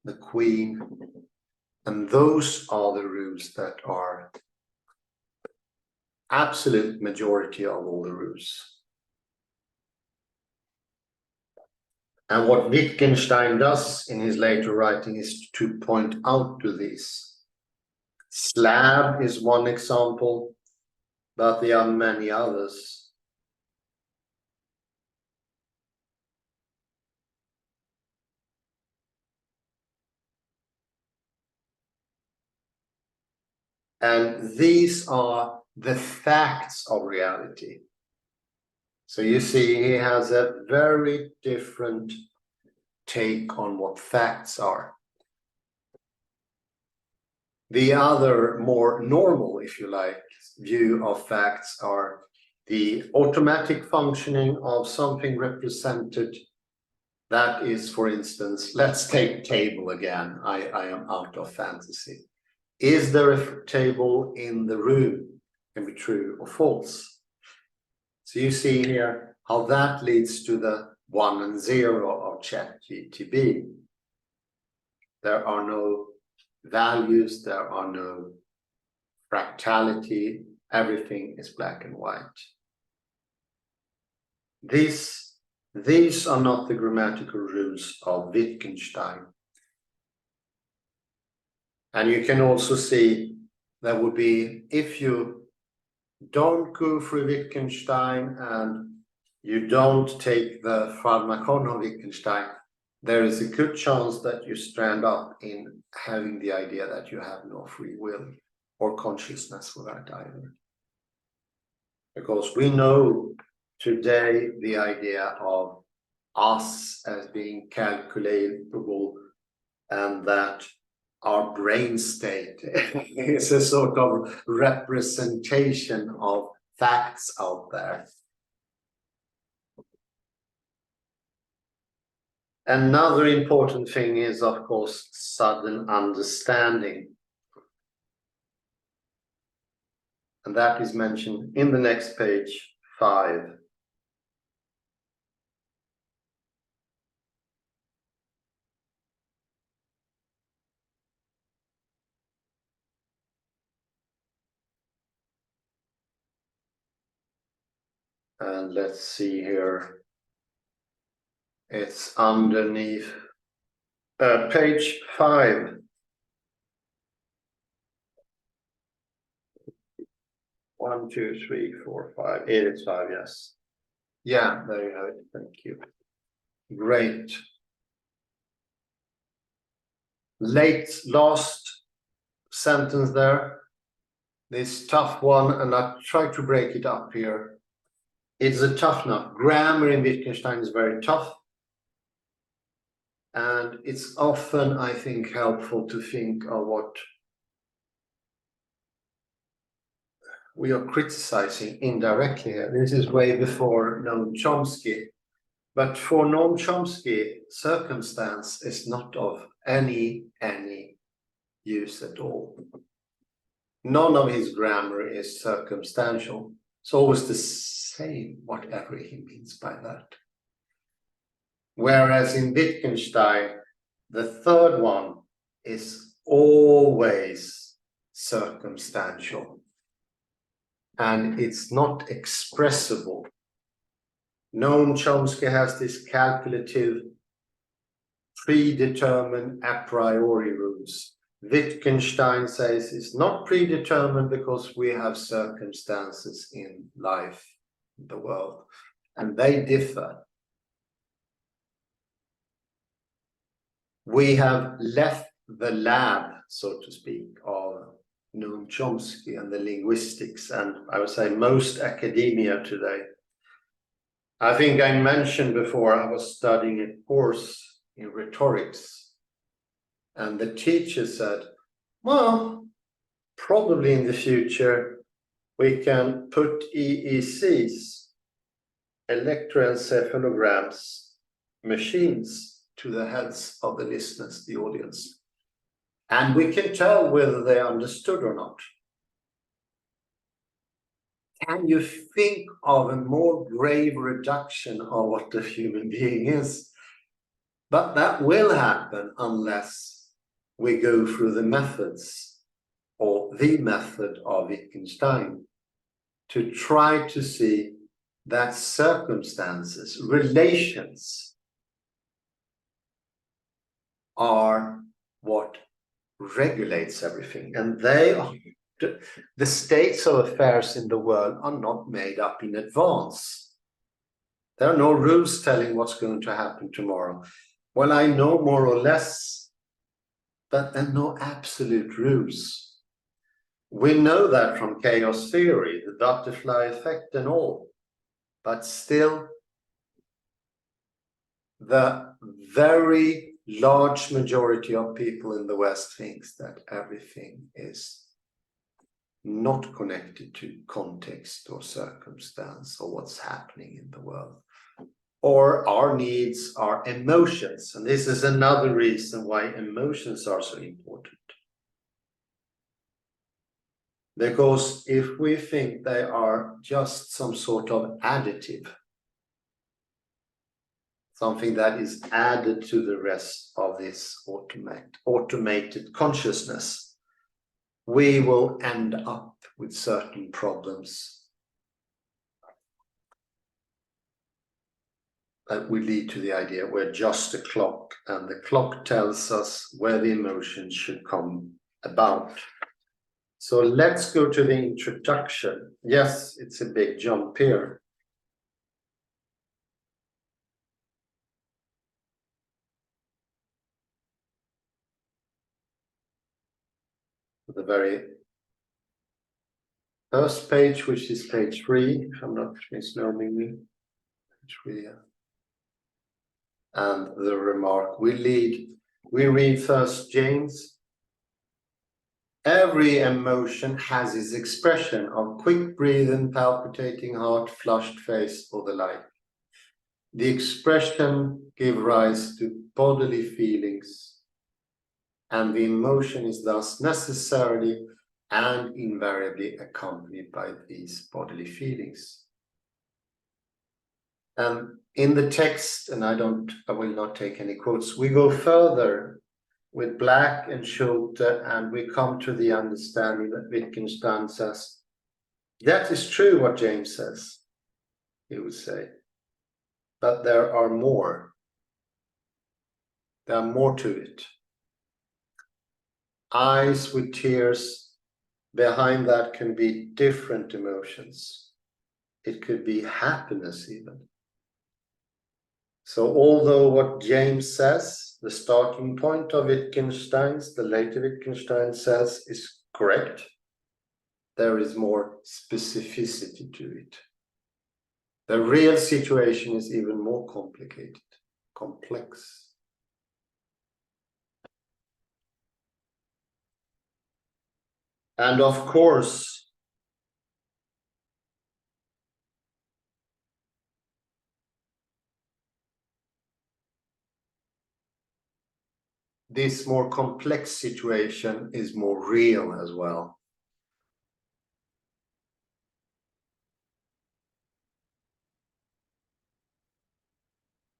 the queen, and those are the rules that are absolute majority of all the rules. And what Wittgenstein does in his later writing is to point out to these. Slab is one example, but there are many others. And these are the facts of reality. So you see, he has a very different take on what facts are. The other more normal, if you like, view of facts are the automatic functioning of something represented. That is, for instance, let's take table again. I am out of fantasy. Is there a table in the room? Can be true or false. So you see here how that leads to the 1 and 0 of ChatGPT. There are no values, there are no fractality, everything is black and white. These are not the grammatical rules of Wittgenstein. And you can also see that would be, if you don't go through Wittgenstein and you don't take the pharmacon of Wittgenstein, there is a good chance that you strand up in having the idea that you have no free will or consciousness for that either. Because we know today the idea of us as being calculable, and that our brain state is a sort of representation of facts out there. Another important thing is, of course, sudden understanding. And that is mentioned in the next page, 5. And let's see here. It's underneath page 5. One, two, three, four, 5. It is 5, yes. Yeah, there you have it. Thank you. Great. Last sentence there. This tough one, and I try to break it up here. It's a tough nut. Grammar in Wittgenstein is very tough. And it's often, I think, helpful to think of what we are criticizing indirectly here. This is way before Noam Chomsky. But for Noam Chomsky, circumstance is not of any use at all. None of his grammar is circumstantial. It's always the same, whatever he means by that. Whereas in Wittgenstein, the third one is always circumstantial. And it's not expressible. Noam Chomsky has this calculative, predetermined a priori rules. Wittgenstein says it's not predetermined because we have circumstances in life, in the world, and they differ. We have left the lab, so to speak, of Noam Chomsky and the linguistics, and I would say most academia today. I think I mentioned before I was studying a course in rhetorics, and the teacher said, well, probably in the future we can put EECs, electroencephalograms, machines to the heads of the listeners, the audience, and we can tell whether they understood or not. Can you think of a more grave reduction of what the human being is? But that will happen unless we go through the methods, or the method of Wittgenstein, to try to see that circumstances, relations, are what regulates everything. And they are, the states of affairs in the world are not made up in advance. There are no rules telling what's going to happen tomorrow. Well, I know more or less, but there are no absolute rules. We know that from chaos theory, the butterfly effect and all, but still the very large majority of people in the West thinks that everything is not connected to context or circumstance or what's happening in the world. Or our needs are emotions. And this is another reason why emotions are so important. Because if we think they are just some sort of additive, something that is added to the rest of this automated consciousness, we will end up with certain problems that will lead to the idea we're just a clock, and the clock tells us where the emotions should come about. So let's go to the introduction. Yes, it's a big jump here. The very first page, which is page 3, if I'm not misnoming me. Page 3, yeah. And the remark, we read first James. Every emotion has its expression of quick breathing, palpitating heart, flushed face, or the like. The expression gives rise to bodily feelings, and the emotion is thus necessarily and invariably accompanied by these bodily feelings. And in the text, and I will not take any quotes, we go further with Black and Schulte, and we come to the understanding that Wittgenstein says, that is true what James says, he would say, but there are more. There are more to it. Eyes with tears, behind that can be different emotions. It could be happiness even. So although what James says, the starting point of Wittgenstein's, the later Wittgenstein says is correct, there is more specificity to it. The real situation is even more complicated, complex. And of course, this more complex situation is more real as well.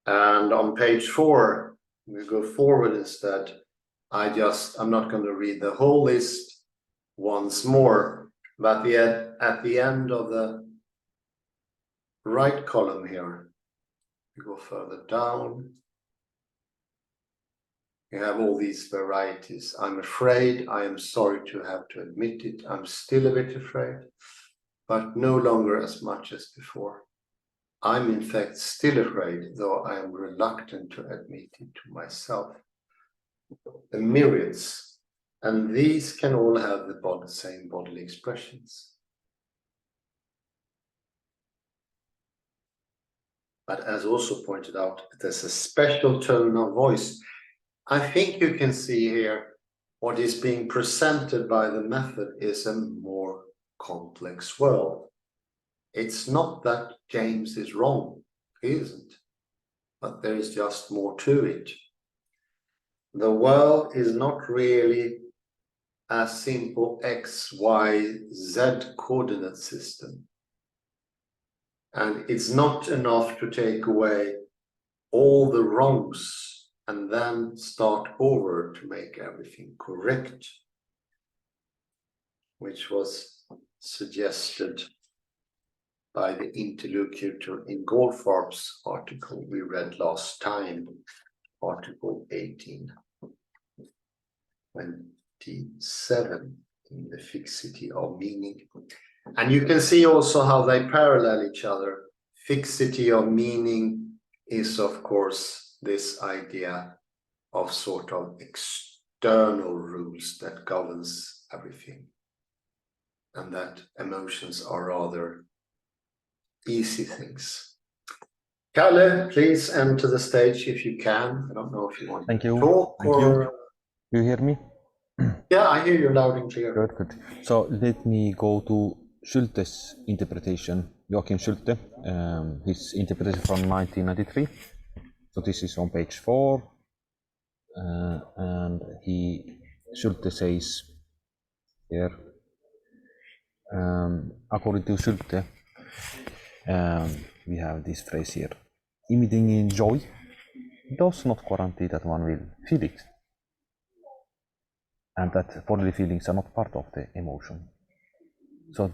And on page 4, we go forward instead. I'm not going to read the whole list once more, but at the end of the right column here, we go further down. You have all these varieties. I'm afraid, I am sorry to have to admit it, I'm still a bit afraid, but no longer as much as before. I'm in fact still afraid, though I am reluctant to admit it to myself. The myriads, and these can all have the same bodily expressions. But as also pointed out, there's a special tone of voice. I think you can see here what is being presented by the method is a more complex world. It's not that James is wrong, he isn't, but there is just more to it. The world is not really a simple X, Y, Z coordinate system. And it's not enough to take away all the wrongs and then start over to make everything correct, which was suggested by the interlocutor in Goldfarb's article we read last time, article 1827 in the fixity of meaning. And you can see also how they parallel each other. Fixity of meaning is, of course, this idea of sort of external rules that governs everything, and that emotions are rather easy things. Kalle, please enter the stage if you can. I don't know if you want Thank to you. talk Thank or... you. Do you hear me? Yeah, I hear you loud and clear. Good, good. So let me go to Schulte's interpretation, Joachim Schulte, his interpretation from 1993. So this is on page 4, and Schulte says here, according to Schulte, we have this phrase here: imitating joy does not guarantee that one will feel it, and that bodily feelings are not part of the emotion. So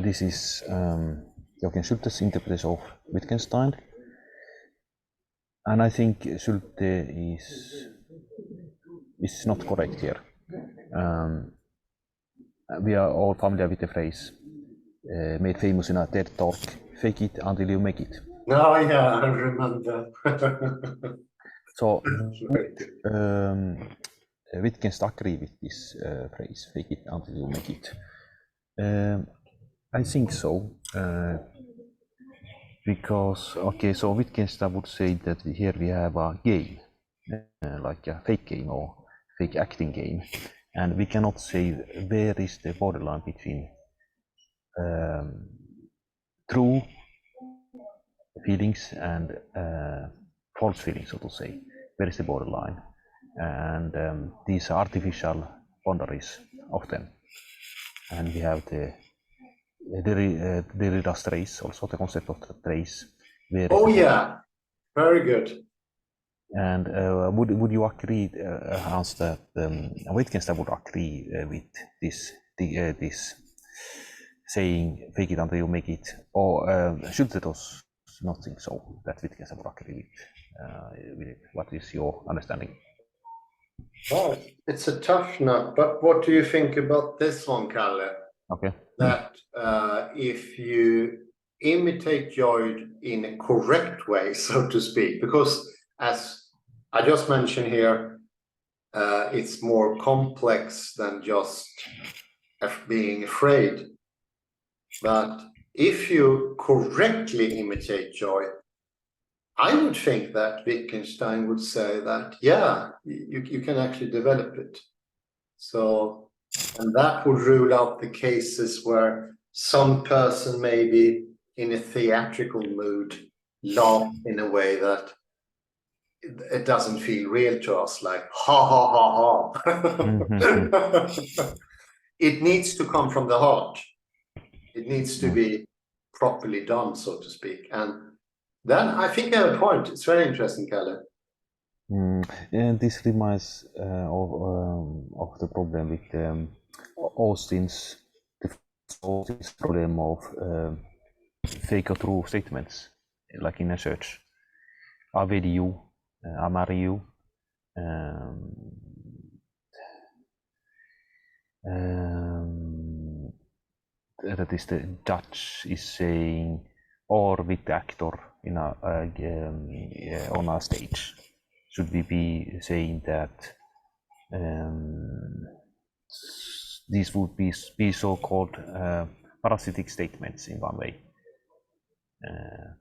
this is Joachim Schulte's interpretation of Wittgenstein, and I think Schulte is not correct here. We are all familiar with the phrase made famous in a TED talk, fake it until you make it. Oh yeah, I remember. So Very good. Wittgenstein agree with this phrase, fake it until you make it. I think so, because, okay, so Wittgenstein would say that here we have a game, like a fake game or fake acting game, and we cannot say where is the borderline between true feelings and false feelings, so to say. Where is the borderline? And these artificial boundaries often. And we have the Derrida's trace, also the concept of the trace. Oh yeah, very good. And would you agree, Hans, that Wittgenstein would agree with this saying "fake it until you make it," or should it was not think so that Wittgenstein would agree with it? What is your understanding? Well, it's a tough nut, but what do you think about this one, Kalle? Okay. That if you imitate joy in a correct way, so to speak, because as I just mentioned here, it's more complex than just being afraid. But if you correctly imitate joy, I would think that Wittgenstein would say that, yeah, you can actually develop it. So, and that would rule out the cases where some person maybe in a theatrical mood laugh in a way that it doesn't feel real to us, like ha ha ha ha. It needs to come from the heart. It needs to be properly done, so to speak. And then I think you have a point. It's very interesting, Kalle. And this reminds of the problem with Austin's problem of fake or true statements, like in a search. I with you, I marry you. That is the judge is saying, or with the actor in on a stage, should we be saying that these would be so-called parasitic statements in one way?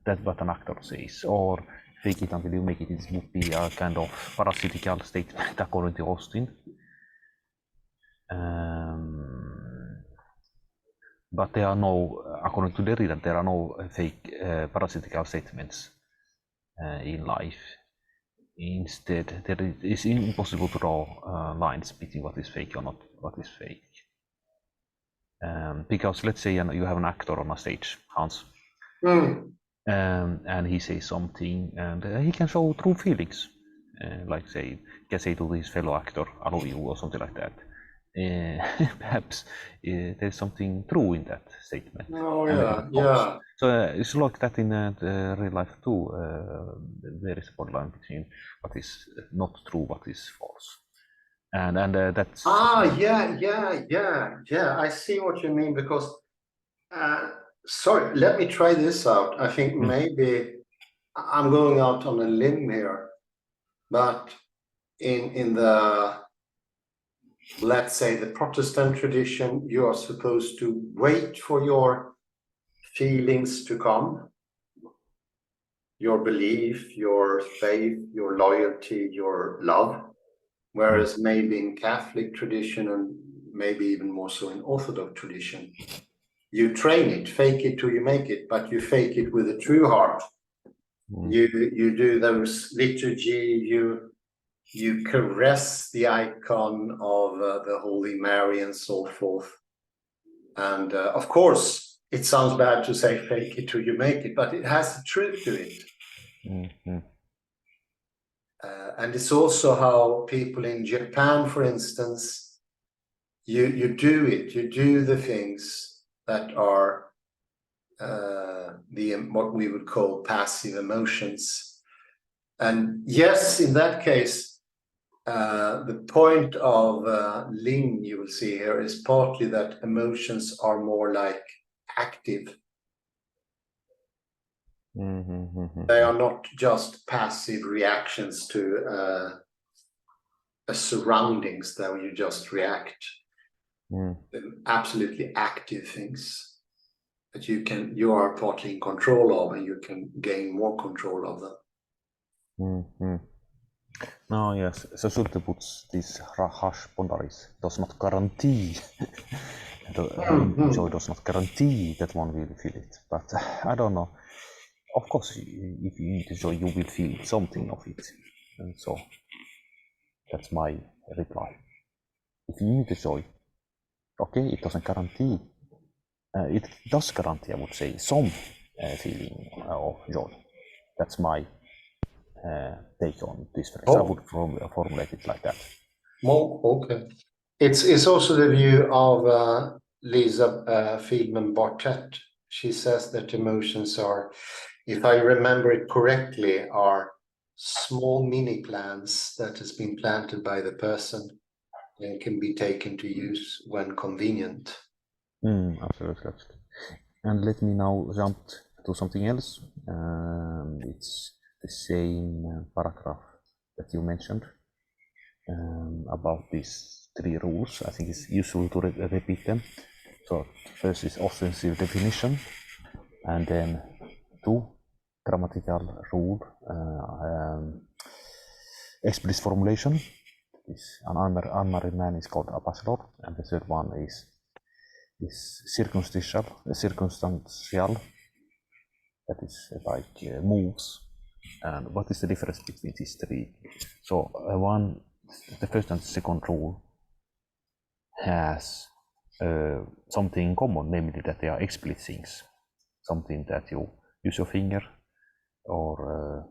That's what an actor says, or fake it until you make it. It would be a kind of parasitical statement according to Austin. But there are no, according to Derrida, there are no fake parasitical statements in life. Instead, it is impossible to draw lines between what is fake or not what is fake. Because let's say you have an actor on a stage, Hans, and he says something, and he can show true feelings, like say, can say to his fellow actor, "I love you" or something like that. Perhaps there's something true in that statement. Oh yeah, yeah. So it's like that in real life too. There is a borderline between what is not true, what is false, and that's. Yeah. I see what you mean, because sorry, let me try this out. I think maybe I'm going out on a limb here, but in the, let's say, the Protestant tradition, you are supposed to wait for your feelings to come, your belief, your faith, your loyalty, your love. Whereas maybe in Catholic tradition, and maybe even more so in Orthodox tradition, you train it, fake it till you make it, but you fake it with a true heart. You do those liturgy, you caress the icon of the Holy Mary and so forth. And of course, it sounds bad to say fake it till you make it, but it has the truth to it. And it's also how people in Japan, for instance, you do it, you do the things that are what we would call passive emotions. And yes, in that case, The point of Lin you will see here is partly that emotions are more like active. They are not just passive reactions to surroundings that you just react. Absolutely active things that you are partly in control of, and you can gain more control of them. No, yes, so Schulte puts these harsh boundaries. Does not guarantee. Joy does not guarantee that one will feel it, but I don't know. Of course, if you need joy, you will feel something of it, and so that's my reply. If you need joy, okay, it doesn't guarantee. It does guarantee, I would say, some feeling of joy. That's my take on this phrase. I would formulate it like that. Well, okay. It's also the view of Lisa Feldman Bartlett. She says that emotions are, if I remember it correctly, are small mini plants that has been planted by the person and can be taken to use when convenient. Absolutely. And let me now jump to something else. It's the same paragraph that you mentioned about these 3 rules. I think it's useful to repeat them. So first is offensive definition, and then 2, grammatical rule, explicit formulation. An unmarried man is called a bachelor, and the third one is circumstantial, that is like moves. And what is the difference between these 3? So the first and second rule has something in common, namely that they are explicit things, something that you use your finger, or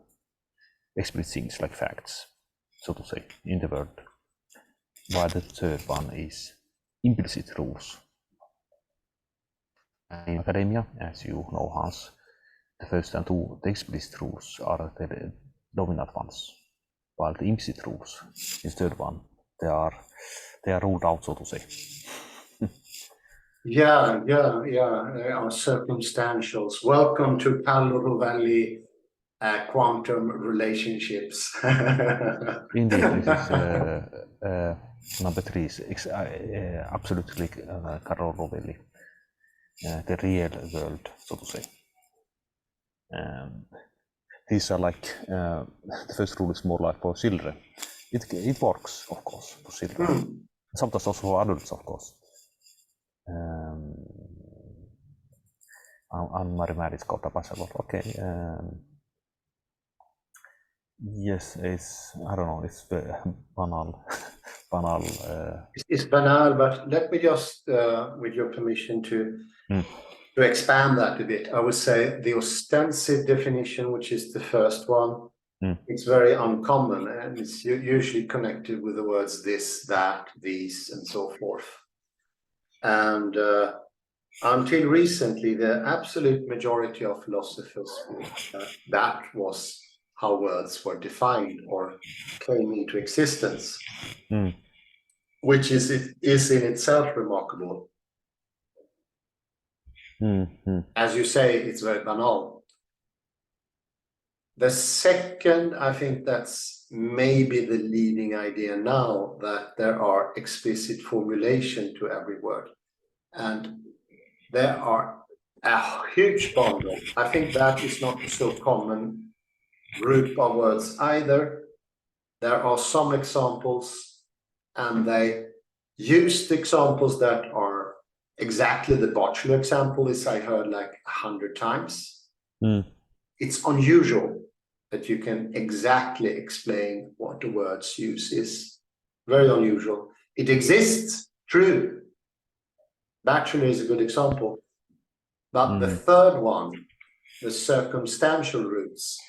explicit things like facts, so to say, in the world. While the third one is implicit rules. In academia, as you know, Hans, the first and 2, the explicit rules, are the dominant ones, while the implicit rules, the third one, they are ruled out, so to say. Yeah, they are circumstantials. Welcome to Palo Valley quantum relationships. Indeed, this is number 3 is absolutely Carol Rovelli, the real world, so to say. These are like the first rule is more like for children. It works, of course, for children. Sometimes also for adults, of course. Unmarried man is called a bachelor. Okay. Yes, it's, I don't know, it's banal. It's banal, but let me just, with your permission, to expand that a bit. I would say the ostensive definition, which is the first one, it's very uncommon, and it's usually connected with the words this, that, these, and so forth. And until recently, the absolute majority of philosophers, that was how words were defined or came into existence, which is in itself remarkable. As you say, it's very banal. The second, I think that's maybe the leading idea now, that there are explicit formulation to every word. And there are a huge bundle. I think that is not a so common group of words either. There are some examples, and they use the examples that are exactly the bachelor example is I heard like 100 times. It's unusual that you can exactly explain what the word's use is. Very unusual. It exists, true. Bachelor is a good example. But the third one, the circumstantial roots,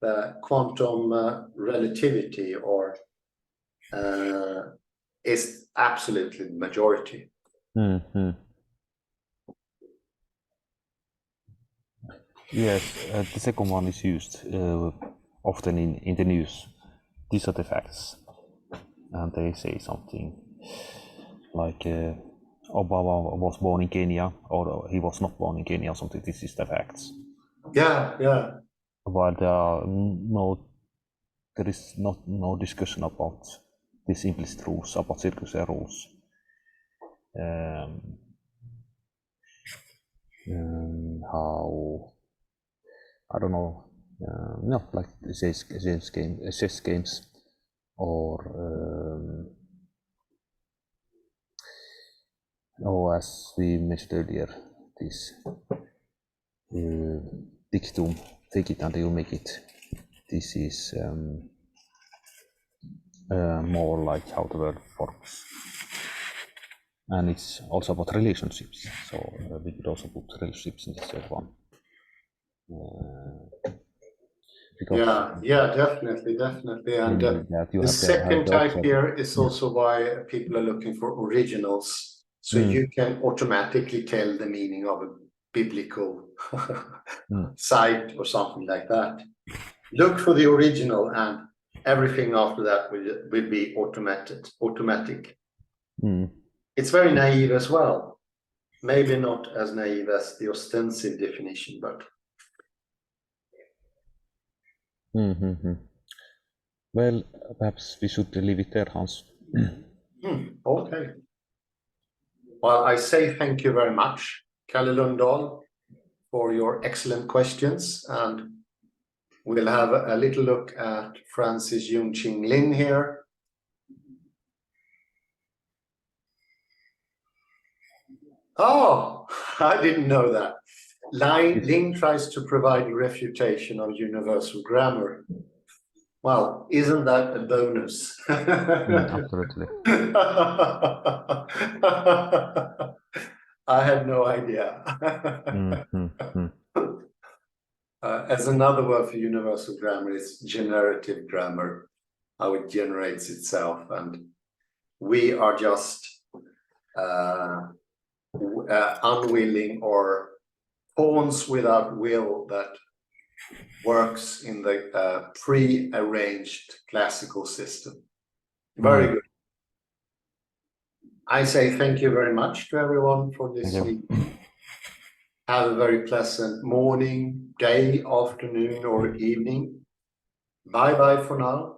the quantum relativity, or is absolutely the majority. Yes, the second one is used often in the news. These are the facts. and they say something like Obama was born in Kenya, or he was not born in Kenya, or something. This is the facts. Yeah, yeah. But there is no discussion about these implicit rules, about circular rules. How, I don't know, not like chess games, or as we mentioned earlier, this dictum, fake it until you make it. This is more like how the world works. And it's also about relationships, so we could also put relationships in this third one. Yeah, definitely. And the second type here is also why people are looking for originals. So you can automatically tell the meaning of a biblical site or something like that. Look for the original, and everything after that will be automatic. It's very naive as well. Maybe not as naive as the ostensive definition, but well, perhaps we should leave it there, Hans. Okay. Well, I say thank you very much, Kalle Lundahl, for your excellent questions, and we'll have a little look at Francis Yunqing Lin here. Oh, I didn't know that. Lin tries to provide refutation of universal grammar. Well, isn't that a bonus? Absolutely. I had no idea. As another word for universal grammar is generative grammar, how it generates itself, and we are just unwilling or pawns without will that works in the pre-arranged classical system. Very good. I say thank you very much to everyone for listening. Have a very pleasant morning, day, afternoon, or evening. Bye-bye for now.